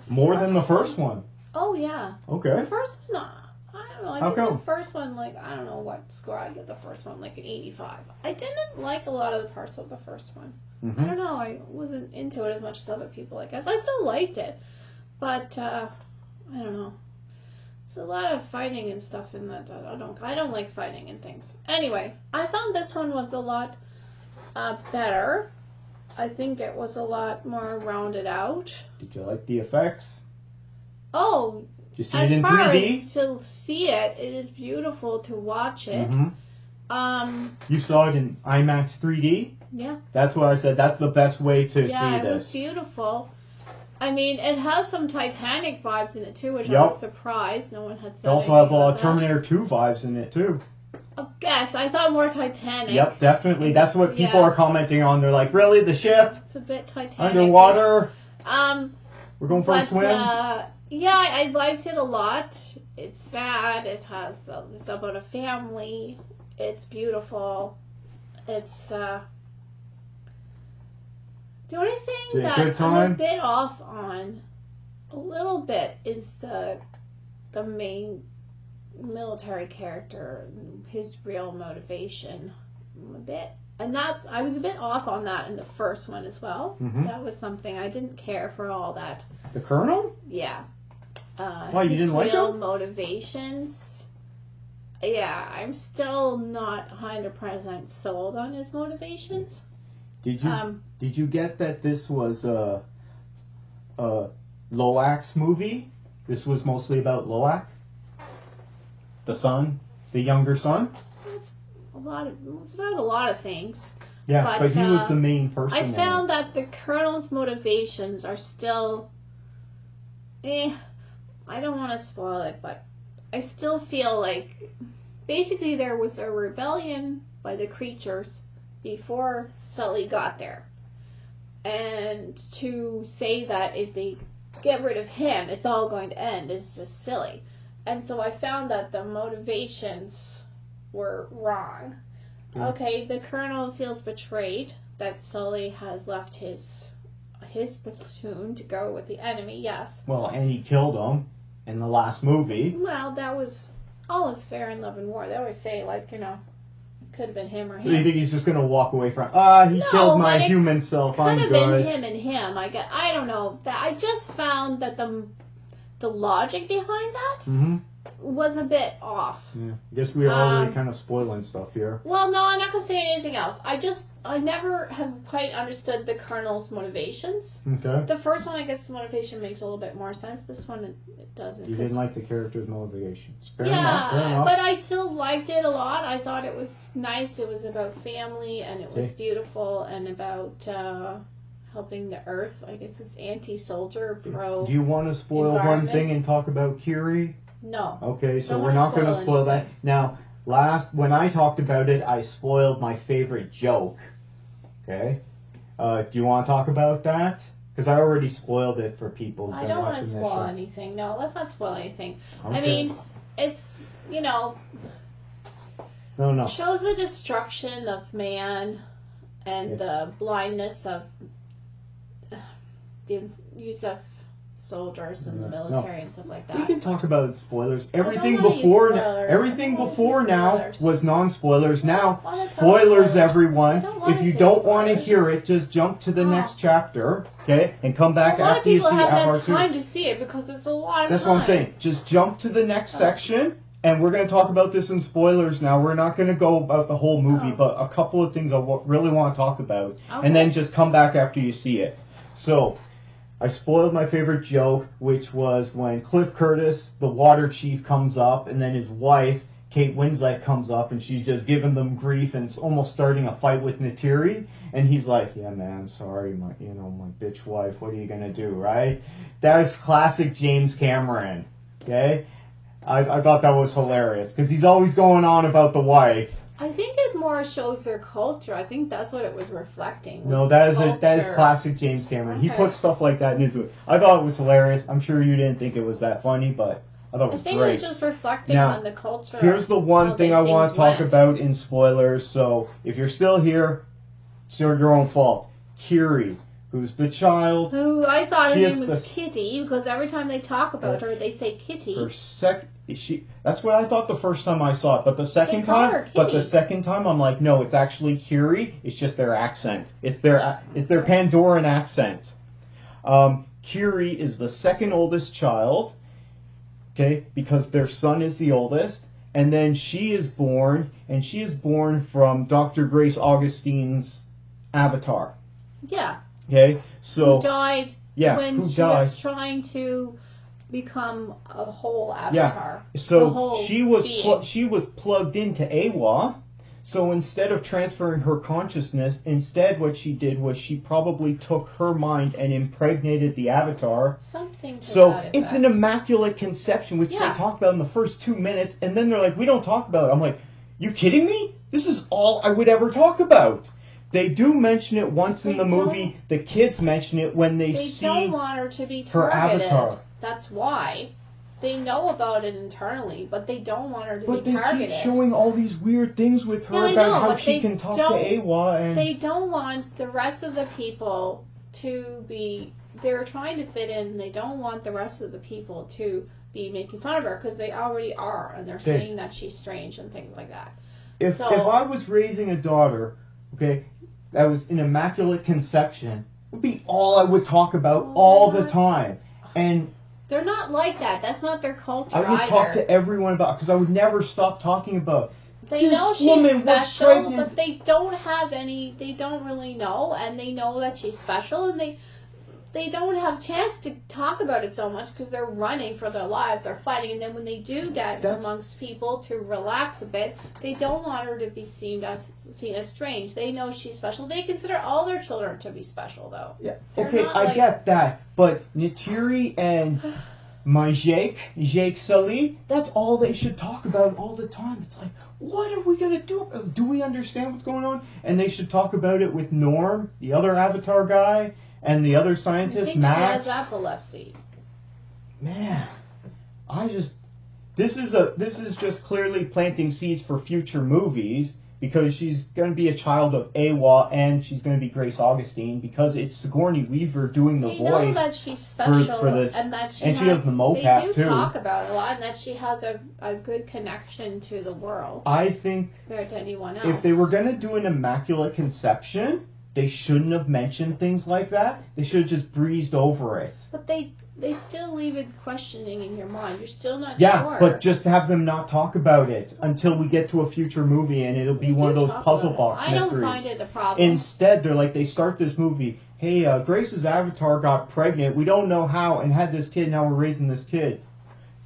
More than the first one. Oh, yeah. Okay. The first one, I don't know. I think the first one, I don't know what score I'd give the first one, an 85. I didn't like a lot of the parts of the first one. Mm-hmm. I don't know. I wasn't into it as much as other people, I guess. I still liked it. But, I don't know. It's a lot of fighting and stuff in that. I don't like fighting and things. Anyway, I found this one was a lot better. I think it was a lot more rounded out. Did you like the effects? Oh, did you see it in 3D? As far as to see it, it is beautiful to watch it. Mm-hmm. You saw it in IMAX 3D? Yeah. That's what I said. That's the best way to see this. Yeah, it was beautiful. I mean, it has some Titanic vibes in it too, which I was surprised no one had said. It also has a lot of Terminator 2 vibes in it too. Yes, I thought more Titanic. Yep, definitely. That's what people are commenting on. They're like, really? The ship? It's a bit Titanic. Underwater? We're going for a swim? Yeah, I liked it a lot. It's sad. It's about a family. It's beautiful. It's, the only thing that I'm a bit off on, a little bit, is the main military character, his real motivation. A bit, and I was a bit off on that in the first one as well. Mm-hmm. That was something I didn't care for all that. The Colonel? Yeah. Why, you didn't like him? Real motivations. Yeah, I'm still not 100% sold on his motivations. Did you get that this was a Loak's movie? This was mostly about Loak? The son? The younger son? It's about a lot of things. Yeah, but he was the main person. I found that the Colonel's motivations are still... I don't want to spoil it, but I still feel like... Basically, there was a rebellion by the creatures before Sully got there. And to say that if they get rid of him, it's all going to end is just silly. And so I found that the motivations were wrong. Okay, the Colonel feels betrayed that Sully has left his platoon to go with the enemy, yes. Well, and he killed him in the last movie. Well, that was... All is fair in love and war. They always say, like, it could have been him or him. Do you think he's just going to walk away from... he killed my human self, I'm good. Could have been him and him. I don't know. I just found that the logic behind that was a bit off. Yeah. I guess we're already kind of spoiling stuff here. Well, no, I'm not going to say anything else. I never have quite understood the Colonel's motivations. Okay. The first one, I guess, the motivation makes a little bit more sense. This one, it doesn't. You didn't like the character's motivations. Fair enough. Enough. But I still liked it a lot. I thought it was nice. It was about family, and it was beautiful, and about helping the Earth. I guess it's anti-soldier, pro. Do you want to spoil one thing and talk about Kiri? No. Okay, so we're not going to spoil that. Now, when I talked about it, I spoiled my favorite joke. Okay? Do you want to talk about that? Because I already spoiled it for people. I don't want to spoil anything. No, let's not spoil anything. Okay. I mean, it's, No. Shows the destruction of man and the blindness of the use of soldiers in the military and stuff like that. We can talk about spoilers. Everything before now was non-spoilers. Now, spoilers, everyone. If you don't want to hear it, just jump to the next chapter, okay? And come back after you see FR2. A lot of people have time to see it because it's a lot of time. That's what I'm saying. Just jump to the next section, and we're going to talk about this in spoilers now. We're not going to go about the whole movie, but a couple of things I really want to talk about. And then just come back after you see it. So... I spoiled my favorite joke, which was when Cliff Curtis, the water chief, comes up, and then his wife, Kate Winslet, comes up, and she's just giving them grief and almost starting a fight with Neytiri. And he's like, "Yeah, man, sorry, my bitch wife. What are you gonna do, right?" That is classic James Cameron. Okay, I thought that was hilarious because he's always going on about the wife. I think it more shows their culture. I think that's what it was reflecting. No, that is classic James Cameron. Okay. He puts stuff like that in his movie. I thought it was hilarious. I'm sure you didn't think it was that funny, but I thought it was great. I think it was just reflecting on the culture. Here's the one thing I want to talk about in spoilers. So if you're still here, it's your own fault. Kiri, who's the child. Who I thought her name was Kitty, because every time they talk about her, they say Kitty. That's what I thought the first time I saw it, but the second time, I'm like, no, it's actually Kiri. It's just their accent. It's their Pandoran accent. Kiri is the second oldest child, okay, because their son is the oldest, and then she is born from Dr. Grace Augustine's avatar. Yeah. Okay, so who died when she was trying to become a whole avatar. Yeah. So she was plugged into Awa. So instead of transferring her consciousness, what she did was she probably took her mind and impregnated the avatar. Something to So that it's an immaculate conception, which they talk about in the first 2 minutes, and then they're like, "We don't talk about it." I'm like, "You kidding me? This is all I would ever talk about." They do mention it once in the movie. The kids mention it when they see They don't want her to be targeted. Her avatar. That's why. They know about it internally, but they don't want her to be targeted. But they keep showing all these weird things with her about how she can talk to Awa. And they don't want the rest of the people to be... They're trying to fit in, and they don't want the rest of the people to be making fun of her, because they already are, and they're saying that she's strange and things like that. If I was raising a daughter, okay, that was an immaculate conception, it would be all I would talk about all the time. And they're not like that. That's not their culture I would talk to everyone about, because I would never stop talking about. They know she's special, but they don't have any. They don't really know, and they know that she's special, and they they don't have a chance to talk about it so much because they're running for their lives, they're fighting, and then when they do get amongst people to relax a bit, they don't want her to be seen as strange. They know she's special. They consider all their children to be special, though. Yeah. Okay, I get that, but Neytiri and Jake Sully, that's all they should talk about all the time. It's like, what are we going to do? Do we understand what's going on? And they should talk about it with Norm, the other Avatar guy, and the other scientist, I think Max. she has epilepsy. Man, this is just clearly planting seeds for future movies, because she's going to be a child of Awa, and she's going to be Grace Augustine, because it's Sigourney Weaver doing the voice. They know that she's special, for this, and that she does the mocap too. They do talk about it a lot, and that she has a good connection to the world. I think compared to anyone else. If they were going to do an Immaculate Conception, they shouldn't have mentioned things like that. They should have just breezed over it. But they still leave it questioning in your mind. You're still not sure. Yeah, but just have them not talk about it until we get to a future movie, and it'll be one of those puzzle box mysteries. I don't find it a problem. Instead, they start this movie. Hey, Grace's avatar got pregnant. We don't know how, and had this kid. Now we're raising this kid.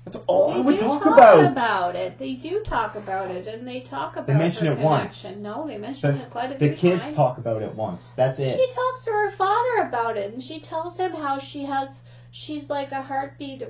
That's all I would talk about. They do talk about it, and they talk about. They mention it once. No, they mention it quite a few times. The kids talk about it once. That's it. She talks to her father about it, and she tells him how she's like a heartbeat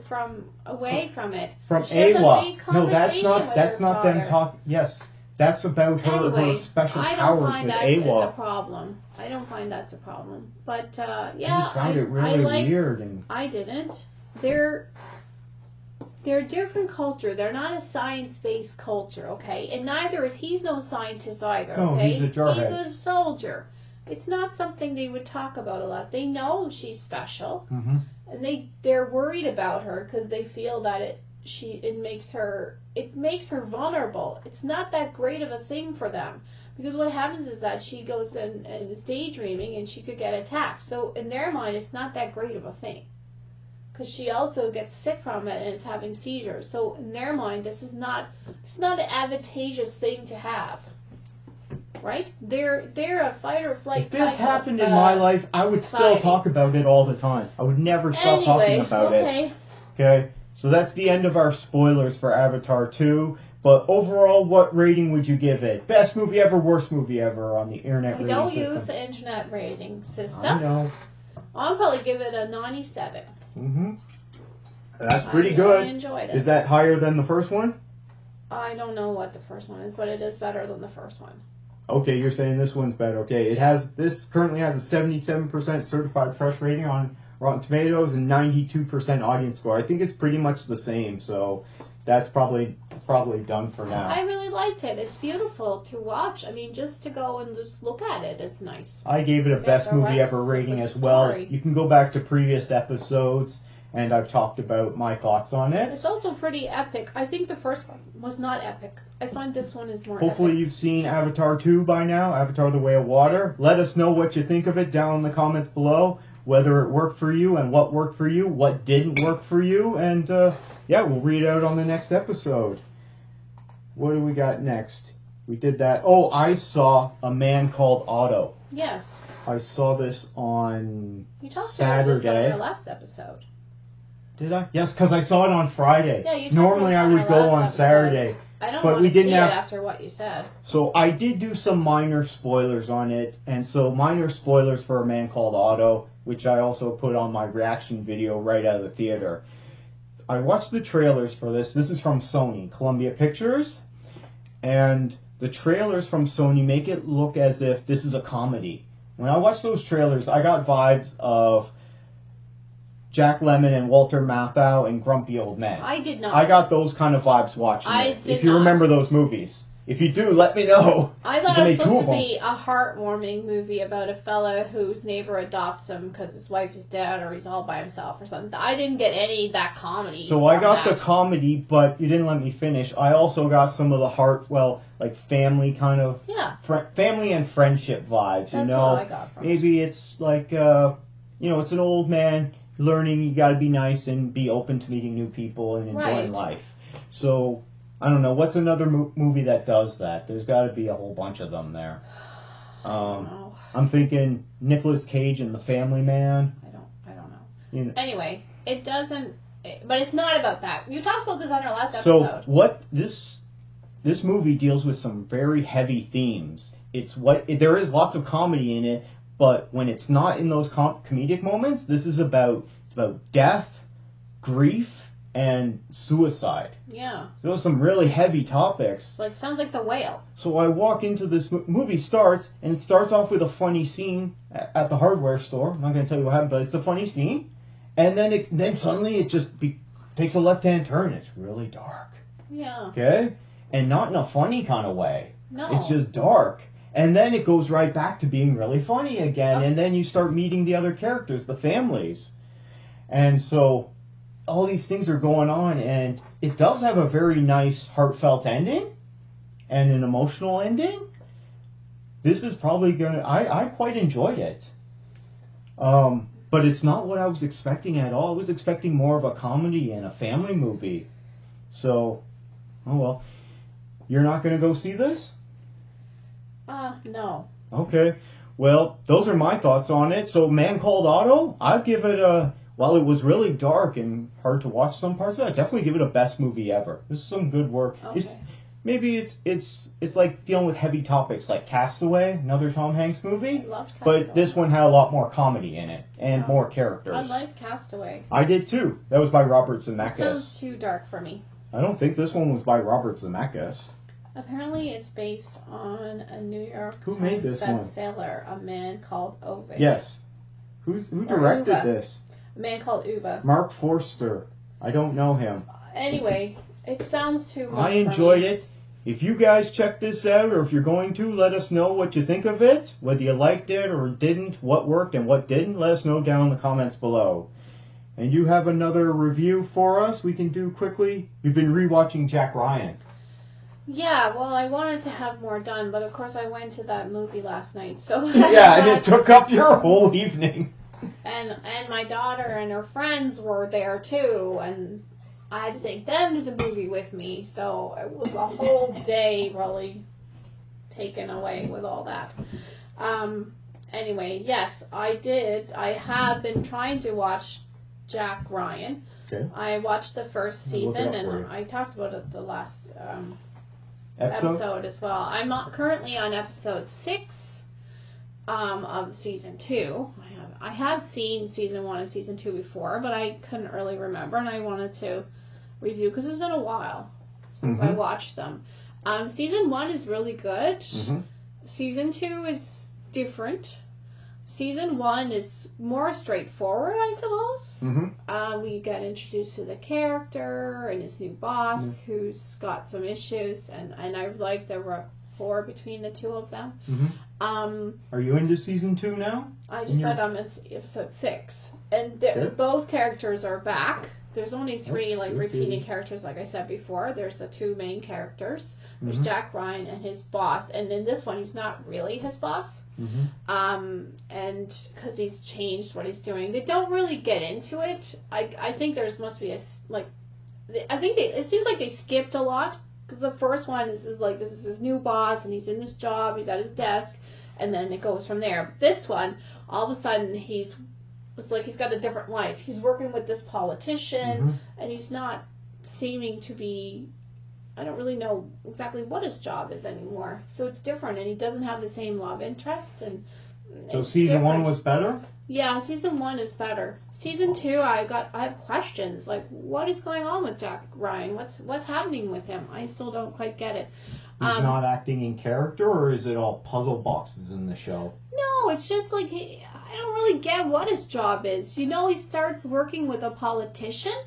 away from it. From Awa. No, that's not them talking. Yes, that's about her special powers with Awa. A problem. I don't find that's a problem. But I just found it really weird. And I didn't. They're a different culture. They're not a science-based culture, okay? And neither is he's no scientist either, okay? No, he's a jarhead. He's a soldier. It's not something they would talk about a lot. They know she's special, and they're worried about her because they feel that it makes her vulnerable. It's not that great of a thing for them, because what happens is that she goes and is daydreaming and she could get attacked. So in their mind, it's not that great of a thing, because she also gets sick from it and is having seizures. So in their mind, it's not an advantageous thing to have. Right? They're a fight or flight. If this happened in my life, I would still talk about it all the time. I would never stop talking about it. Okay? So that's the end of our spoilers for Avatar 2. But overall, what rating would you give it? Best movie ever, worst movie ever on the internet rating system? I don't use the internet rating system. I know. I'll probably give it a 97. That's pretty good. I enjoyed it. Is that higher than the first one? I don't know what the first one is, but it is better than the first one. Okay, you're saying this one's better. Okay, this currently has a 77% certified fresh rating on Rotten Tomatoes and 92% audience score. I think it's pretty much the same, so that's probably done for now. I really liked it. It's beautiful to watch. I mean, just to go and just look at it is nice. I gave it a best movie ever rating as well. You can go back to previous episodes, and I've talked about my thoughts on it. It's also pretty epic. I think the first one was not epic. I find this one is more Hopefully epic. You've seen Avatar 2 by now, Avatar The Way of Water. Let us know what you think of it down in the comments below, whether it worked for you and what worked for you, what didn't work for you, and we'll read it out on the next episode. What do we got next? We did that. Oh, I saw A Man Called Otto. Yes. I saw this on Saturday. You talked about this on your last episode. Did I? Yes, because I saw it on Friday. Yeah, you talked Normally about I would go on episode. Saturday. I don't but want we to didn't see have... it after what you said. So I did do some minor spoilers on it, and so minor spoilers for A Man Called Otto, which I also put on my reaction video right out of the theater. I watched the trailers for this. This is from Sony, Columbia Pictures, and the trailers from Sony make it look as if this is a comedy. When I watched those trailers, I got vibes of Jack Lemmon and Walter Matthau and Grumpy Old Men. I did not. I got those kind of vibes watching it. If you remember those movies. If you do, let me know. I thought it was supposed to be a heartwarming movie about a fella whose neighbor adopts him because his wife is dead or he's all by himself or something. I didn't get any of that comedy. So I got the comedy, but you didn't let me finish. I also got some of the like family kind of... Yeah. Family and friendship vibes, That's all I got from Maybe it's like, it's an old man learning you gotta be nice and be open to meeting new people and enjoying life. So, I don't know. What's another movie that does that? There's gotta be a whole bunch of them there. I don't know. I'm thinking Nicolas Cage and The Family Man. I don't know. Anyway, it doesn't. But it's not about that. You talked about this on our last So episode. what this movie deals with some very heavy themes. There is lots of comedy in it, but when it's not in those comedic moments, this is about death, grief, and suicide. Yeah. Those are some really heavy topics. Sounds like The Whale. So I walk into this movie starts, and it starts off with a funny scene at the hardware store. I'm not going to tell you what happened, but it's a funny scene. And then suddenly it just takes a left-hand turn. It's really dark. Yeah. Okay? And not in a funny kind of way. No. It's just dark. And then it goes right back to being really funny again. And then you start meeting the other characters, the families. And so all these things are going on. And it does have a very nice, heartfelt ending. And an emotional ending. This is probably going to... I quite enjoyed it. But it's not what I was expecting at all. I was expecting more of a comedy and a family movie. So, oh well. You're not going to go see this? No. Okay. Well, those are my thoughts on it. So, Man Called Otto, I'd give it while it was really dark and hard to watch some parts of it, I'd definitely give it a best movie ever. This is some good work. Okay. Maybe it's like dealing with heavy topics like Castaway, another Tom Hanks movie. I loved Castaway. But this one had a lot more comedy in it and more characters. I liked Castaway. I did too. That was by Robert Zemeckis. It sounds too dark for me. I don't think this one was by Robert Zemeckis. Apparently it's based on a New York made Times this one? bestseller, A Man Called Otto. Yes. Who directed Uwe. this? A Man Called Uwe. Mark Forster. I don't know him. Anyway, it sounds too much I enjoyed for me. it. If you guys check this out, or if you're going to, let us know what you think of it. Whether you liked it or didn't, what worked and what didn't, let us know down in the comments below. And you have another review for us we can do quickly? You've been rewatching Jack Ryan. Yeah, well, I wanted to have more done, but of course I went to that movie last night, so... Yeah, and it took up your whole evening. And my daughter and her friends were there too, and I had to take them to the movie with me, so it was a whole day really taken away with all that. Anyway, yes, I did. I have been trying to watch Jack Ryan. Okay. I watched the first season, and for you. I talked about it the last Episode? episode as well. I'm currently on episode 6 of season 2. I have seen season 1 and season 2 before, but I couldn't really remember, and I wanted to review because it's been a while since I watched them. Season 1 is really good. Season 2 is different. Season 1 is more straightforward, I suppose. We get introduced to the character and his new boss, who's got some issues, and I like the rapport between the two of them. Are you into season 2 now? I just said I'm in episode 6, and both characters are back. There's only 3 repeating characters, like I said before. There's the 2 main characters. There's Jack Ryan and his boss, and in this one, he's not really his boss. And because he's changed what he's doing, they don't really get into it. I think there must be it seems like they skipped a lot, because the first one is this is his new boss, and he's in this job, he's at his desk, and then it goes from there. But this one, all of a sudden, it's like he's got a different life. He's working with this politician, and he's not seeming to be, I don't really know exactly what his job is anymore. So it's different, and he doesn't have the same love interests. And so season 1 was better? Yeah, season 1 is better. Season 2, I have questions, like what is going on with Jack Ryan? What's happening with him? I still don't quite get it. He's not acting in character, or is it all puzzle boxes in the show? No, it's just like I don't really get what his job is. You know, he starts working with a politician,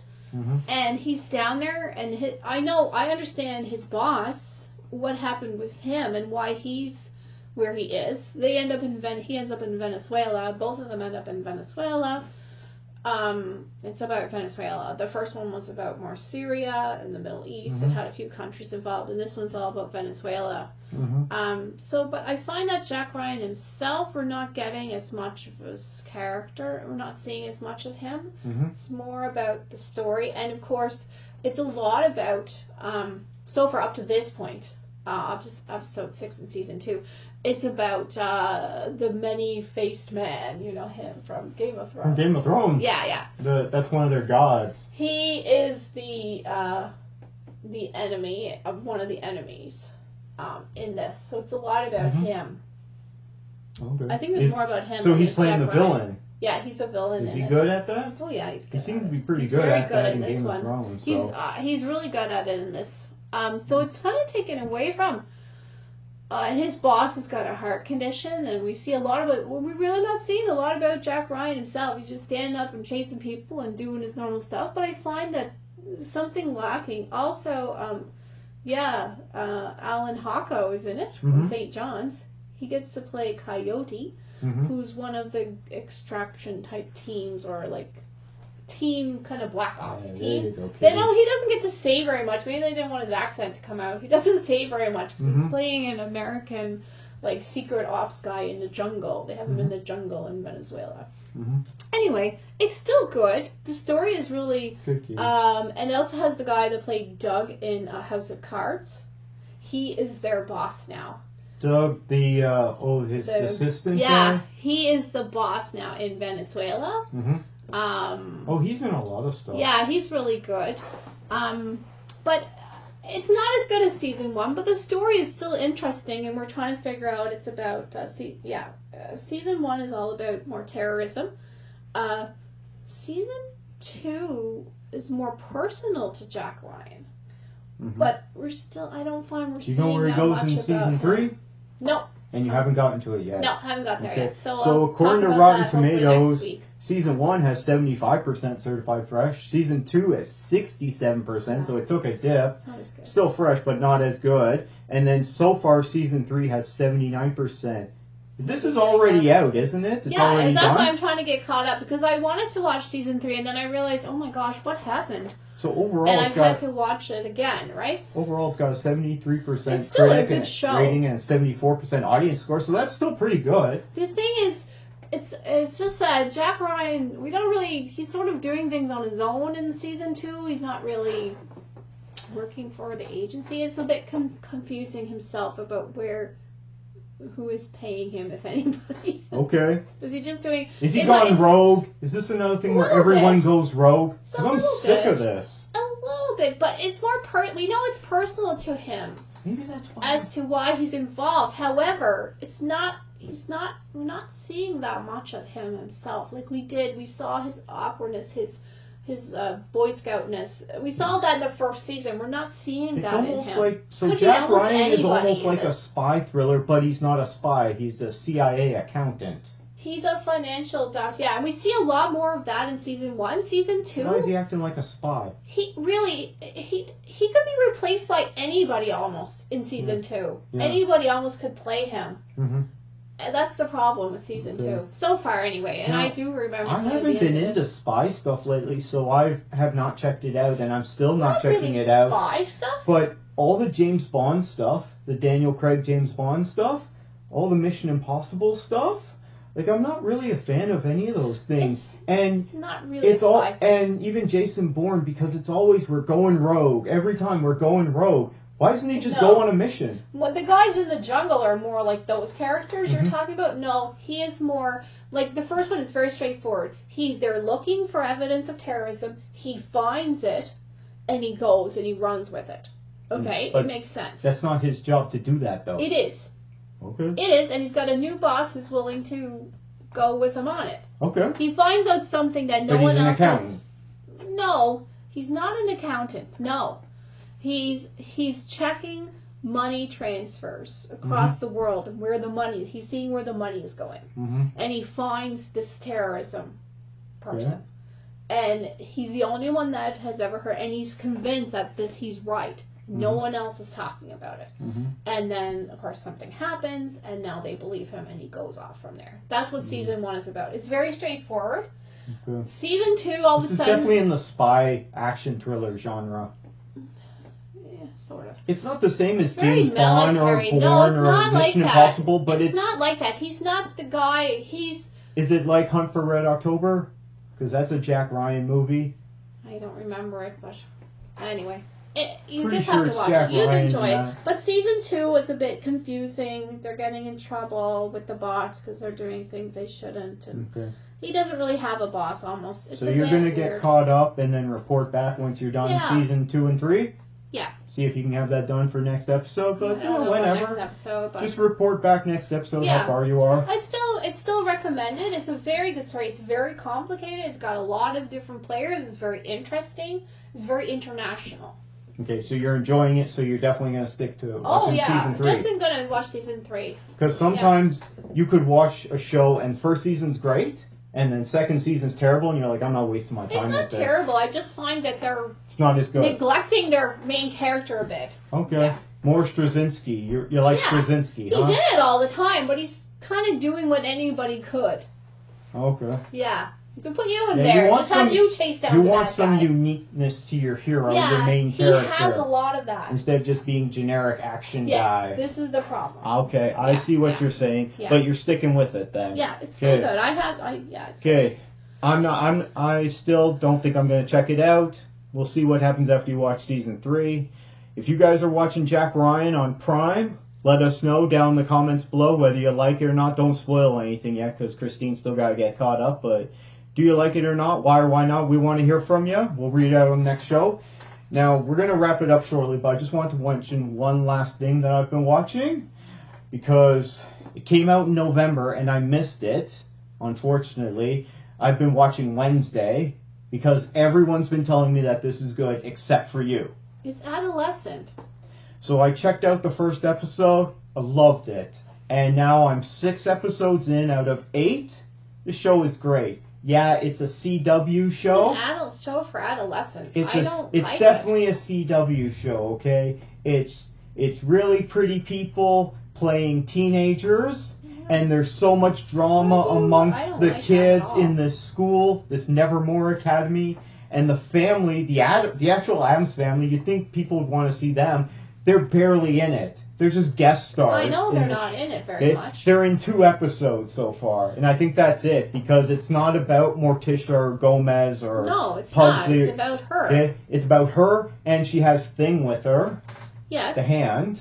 and he's down there, and I understand his boss, what happened with him, and why he's where he is. He ends up in Venezuela. Both of them end up in Venezuela. It's about Venezuela. The first one was about more Syria and the Middle East. It had a few countries involved, and this one's all about Venezuela. But I find that Jack Ryan himself, we're not getting as much of his character. We're not seeing as much of him. It's more about the story, and of course, it's a lot about, so far up to this point, just episode 6 in season 2. It's about the many-faced man, you know him from Game of Thrones. From Game of Thrones? Yeah. That's one of their gods. He is the enemy of one of the enemies in this. So it's a lot about him. Okay. I think it's more about him. So he's playing the villain. Yeah, he's a villain. Is he good at that? Oh yeah, he's good. He seems to be pretty good at that in Game of Thrones. He's really good at it in this. So it's kind of taken away from. And his boss has got a heart condition, and we see a lot of it. Well, we're really not seeing a lot about Jack Ryan himself. He's just standing up and chasing people and doing his normal stuff. But I find that something lacking. Also, Alan Hocko is in it from St. John's. He gets to play Coyote, who's one of the extraction type teams, or like team kind of black ops team. He doesn't get to say very much. Maybe they didn't want his accent to come out. He doesn't say very much because he's playing an American like secret ops guy in the jungle. They have him in the jungle in Venezuela. Anyway, it's still good. The story is really and it also has the guy that played Doug in House of Cards. He is their boss now. Doug, his assistant guy? Yeah, he is the boss now in Venezuela. He's in a lot of stuff. Yeah, he's really good. But it's not as good as season 1, but the story is still interesting, and we're trying to figure out it's about, season 1 is all about more terrorism. Season 2 is more personal to Jack Ryan. But I don't find we're seeing that much about him. Do you know where he goes in season 3? No. And you haven't gotten to it yet? No, haven't got there yet. So according to Rotten Tomatoes, season 1 has 75% certified fresh. Season 2 has 67%, so it took a dip. Still fresh, but not as good. And then so far, season 3 has 79%. This is already out, isn't it? It's already and that's done? why I'm trying to get caught up, because I wanted to watch season 3, and then I realized, oh my gosh, what happened? So overall, and I've had to watch it again, right? Overall, it's got a 73% it's still critic a good show. rating and a 74% audience score, so that's still pretty good. The thing is, it's just that Jack Ryan, he's sort of doing things on his own in season 2. He's not really working for the agency. It's a bit confusing himself about who is paying him, if anybody. Okay. Is he just doing... Is he gone rogue? Is this another thing where everyone goes rogue? Because I'm sick of this. A little bit, but it's more we know it's personal to him. Maybe that's why. As to why he's involved. However, we're not seeing that much of him himself. Like we saw his awkwardness, his Boy Scoutness. We saw that in the first season. We're not seeing that in him. Jack Ryan is almost like a spy thriller, but he's not a spy. He's a CIA accountant. He's a financial doctor. Yeah, and we see a lot more of that in season 1. Season 2. Why is he acting like a spy? He could be replaced by anybody almost in season 2. Yeah. Anybody almost could play him. And that's the problem with season 2. So far, anyway. And I do remember... I haven't been into spy stuff lately, so I have not checked it out, and I'm still not checking it out. Spy stuff? But all the James Bond stuff, the Daniel Craig James Bond stuff, all the Mission Impossible stuff, like, I'm not really a fan of any of those things. And not really and even Jason Bourne, because it's always we're going rogue. Every time we're going rogue. Why doesn't he just go on a mission? Well, the guys in the jungle are more like those characters you're talking about. No, he is more like the first one is very straightforward. They're looking for evidence of terrorism. He finds it, and he goes and he runs with it. Okay, it makes sense. That's not his job to do that, though. It is. Okay. It is, and he's got a new boss who's willing to go with him on it. Okay. He finds out something that no one else has. No, he's not an accountant. No. He's checking money transfers across the world and he's seeing where the money is going. And he finds this terrorism person. Yeah. And he's the only one that has ever heard, and he's convinced that he's right. No one else is talking about it. And then, of course, something happens, and now they believe him, and he goes off from there. That's what season 1 is about. It's very straightforward. Okay. Season 2, all of a sudden... This is definitely in the spy action thriller genre. Sort of. It's not the same as James Bond or Bourne or Mission Impossible, but it's not like that. He's not the guy. Is it like Hunt for Red October? Because that's a Jack Ryan movie. I don't remember it, but anyway. You Pretty just have sure to it's watch Jack it. You'd Ryan, enjoy yeah. it. But season 2, it's a bit confusing. They're getting in trouble with the boss because they're doing things they shouldn't. And Okay. he doesn't really have a boss almost. It's So a you're bit going to weird. get caught up and then report back once you're done Yeah. season 2 and 3? Yeah. See if you can have that done for next episode, but I don't know whenever. about next episode, but Just report back next episode Yeah. how far you are. it's still recommended. It's a very good story. It's very complicated. It's got a lot of different players. It's very interesting. It's very international. Okay, so you're enjoying it, so you're definitely going to stick to watching season 3. Definitely gonna watch season 3. Because sometimes you could watch a show and first season's great, and then second season's terrible, and you're like, I'm not wasting my time It's not with this. terrible. I just find that they're It's not as good. neglecting their main character a bit. Okay. Yeah. More Straczynski. You like Yeah. Straczynski, He's huh? in it all the time, but he's kind of doing what anybody could. Okay. Yeah. You can put you in Yeah, there. you want Just have some- you chase down You the want bad some guy. uniqueness to your hero, your Yeah, main he character. has a lot of that. Instead of just being generic action Yes, guy. this is the problem. Okay, I Yeah, see what yeah. you're saying, Yeah. but you're sticking with it then. Yeah, it's still Okay. good. It's good. Okay. I still don't think I'm going to check it out. We'll see what happens after you watch season 3. If you guys are watching Jack Ryan on Prime, let us know down in the comments below whether you like it or not. Don't spoil anything yet because Christine's still got to get caught up, but do you like it or not? Why or why not? We want to hear from you. We'll read it out on the next show. Now, we're going to wrap it up shortly, but I just want to mention one last thing that I've been watching because it came out in November and I missed it, unfortunately. I've been watching Wednesday because everyone's been telling me that this is good except for you. It's adolescent. So I checked out the first episode. I loved it. And now I'm 6 episodes in out of 8. The show is great. Yeah, it's a CW show. It's an adult show for adolescents. It's like definitely a CW show, okay? It's really pretty people playing teenagers, and there's so much drama I amongst don't the like that kids at all. in this school, this Nevermore Academy, and the family, the actual Addams family. You'd think people would want to see them. They're barely in it. They're just guest stars. I know they're not in it very much. They're in 2 episodes so far, and I think that's it because it's not about Morticia or Gomez or No, it's Pugsley. not. It's about her. Okay? It's about her, and she has Thing with her, Yes. the hand.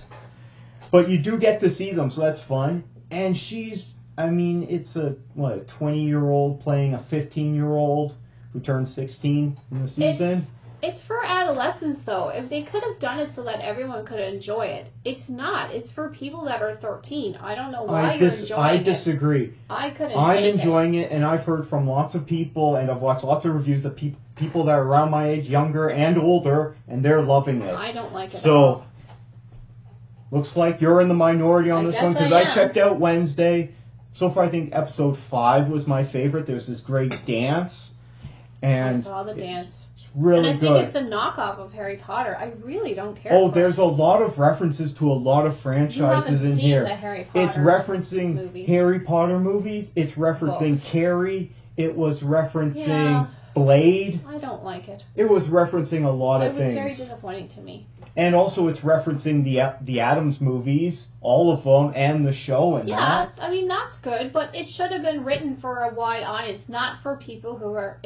But you do get to see them, so that's fun. And she's, it's a 20-year-old playing a 15-year-old who turns 16 in the season. It's for adolescents, though. If they could have done it so that everyone could enjoy it. It's not. It's for people that are 13. I don't know why you're enjoying I it. disagree. I couldn't I'm take enjoying it, and I've heard from lots of people, and I've watched lots of reviews of people that are around my age, younger and older, and they're loving it. I don't like it at So, all. looks like you're in the minority on I this guess one, because I I am. checked out Wednesday. So far, I think episode 5 was my favorite. There's this great dance, I and saw the dance. it's really and I good. think it's a knockoff of Harry Potter. I really don't care. Oh, for there's it. a lot of references to a lot of You franchises haven't in seen here. the Harry Potter It's referencing movies. Harry Potter movies. It's referencing Books. Carrie. It was referencing Yeah. Blade. I don't like it. It was referencing a lot It of was things. very disappointing to me. And also it's referencing the Addams movies, all of them, and the show and Yeah, that. I mean, that's good, but it should have been written for a wide audience, not for people who are...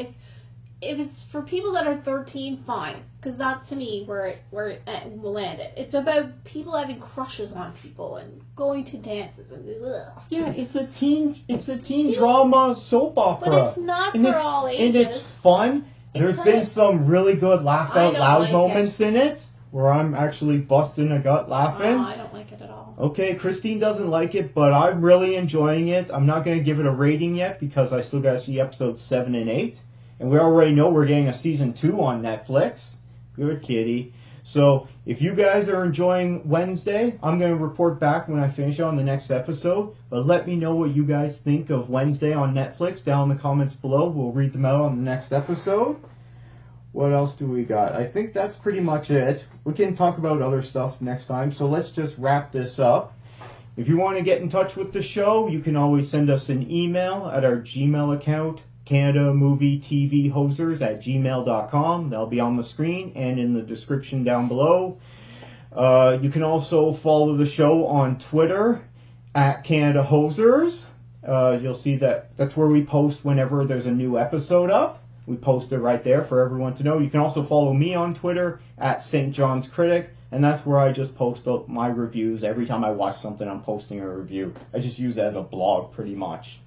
If it's for people that are 13, fine. Because that's, to me, where it will land it. It's about people having crushes on people and going to dances and... Ugh. Yeah, it's a teen drama soap opera. But it's not and for it's, all and it's ages. fun. There's kinda- been some really good laugh I out don't loud like moments in it where I'm actually busting a gut laughing. I don't like it at all. Okay, Christine doesn't like it, but I'm really enjoying it. I'm not going to give it a rating yet because I still got to see episodes 7 and 8. And we already know we're getting a season 2 on Netflix. Good kitty. So if you guys are enjoying Wednesday, I'm going to report back when I finish on the next episode. But let me know what you guys think of Wednesday on Netflix down in the comments below. We'll read them out on the next episode. What else do we got? I think that's pretty much it. We can talk about other stuff next time. So let's just wrap this up. If you want to get in touch with the show, you can always send us an email at our Gmail account, CanadaMovieTVHosers@gmail.com. That'll be on the screen and in the description down below. You can also follow the show on Twitter at CanadaHosers. You'll see that's where we post whenever there's a new episode up. We post it right there for everyone to know. You can also follow me on Twitter at St. John's Critic, and that's where I just post up my reviews. Every time I watch something, I'm posting a review. I just use it as a blog pretty much.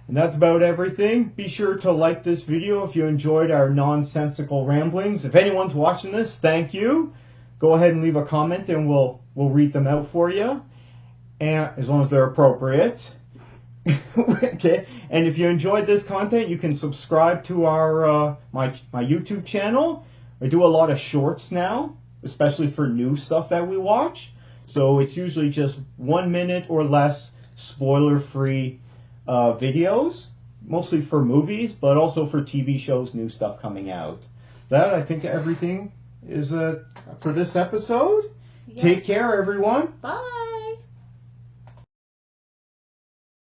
And that's about everything. Be sure to like this video if you enjoyed our nonsensical ramblings. If anyone's watching this, thank you. Go ahead and leave a comment and we'll read them out for you. And as long as they're appropriate. Okay. And if you enjoyed this content, you can subscribe to our my YouTube channel. I do a lot of shorts now, especially for new stuff that we watch. So it's usually just 1 minute or less spoiler-free videos, mostly for movies, but also for TV shows, new stuff coming out. That, I think everything is for this episode. Yeah. Take care, everyone. Bye.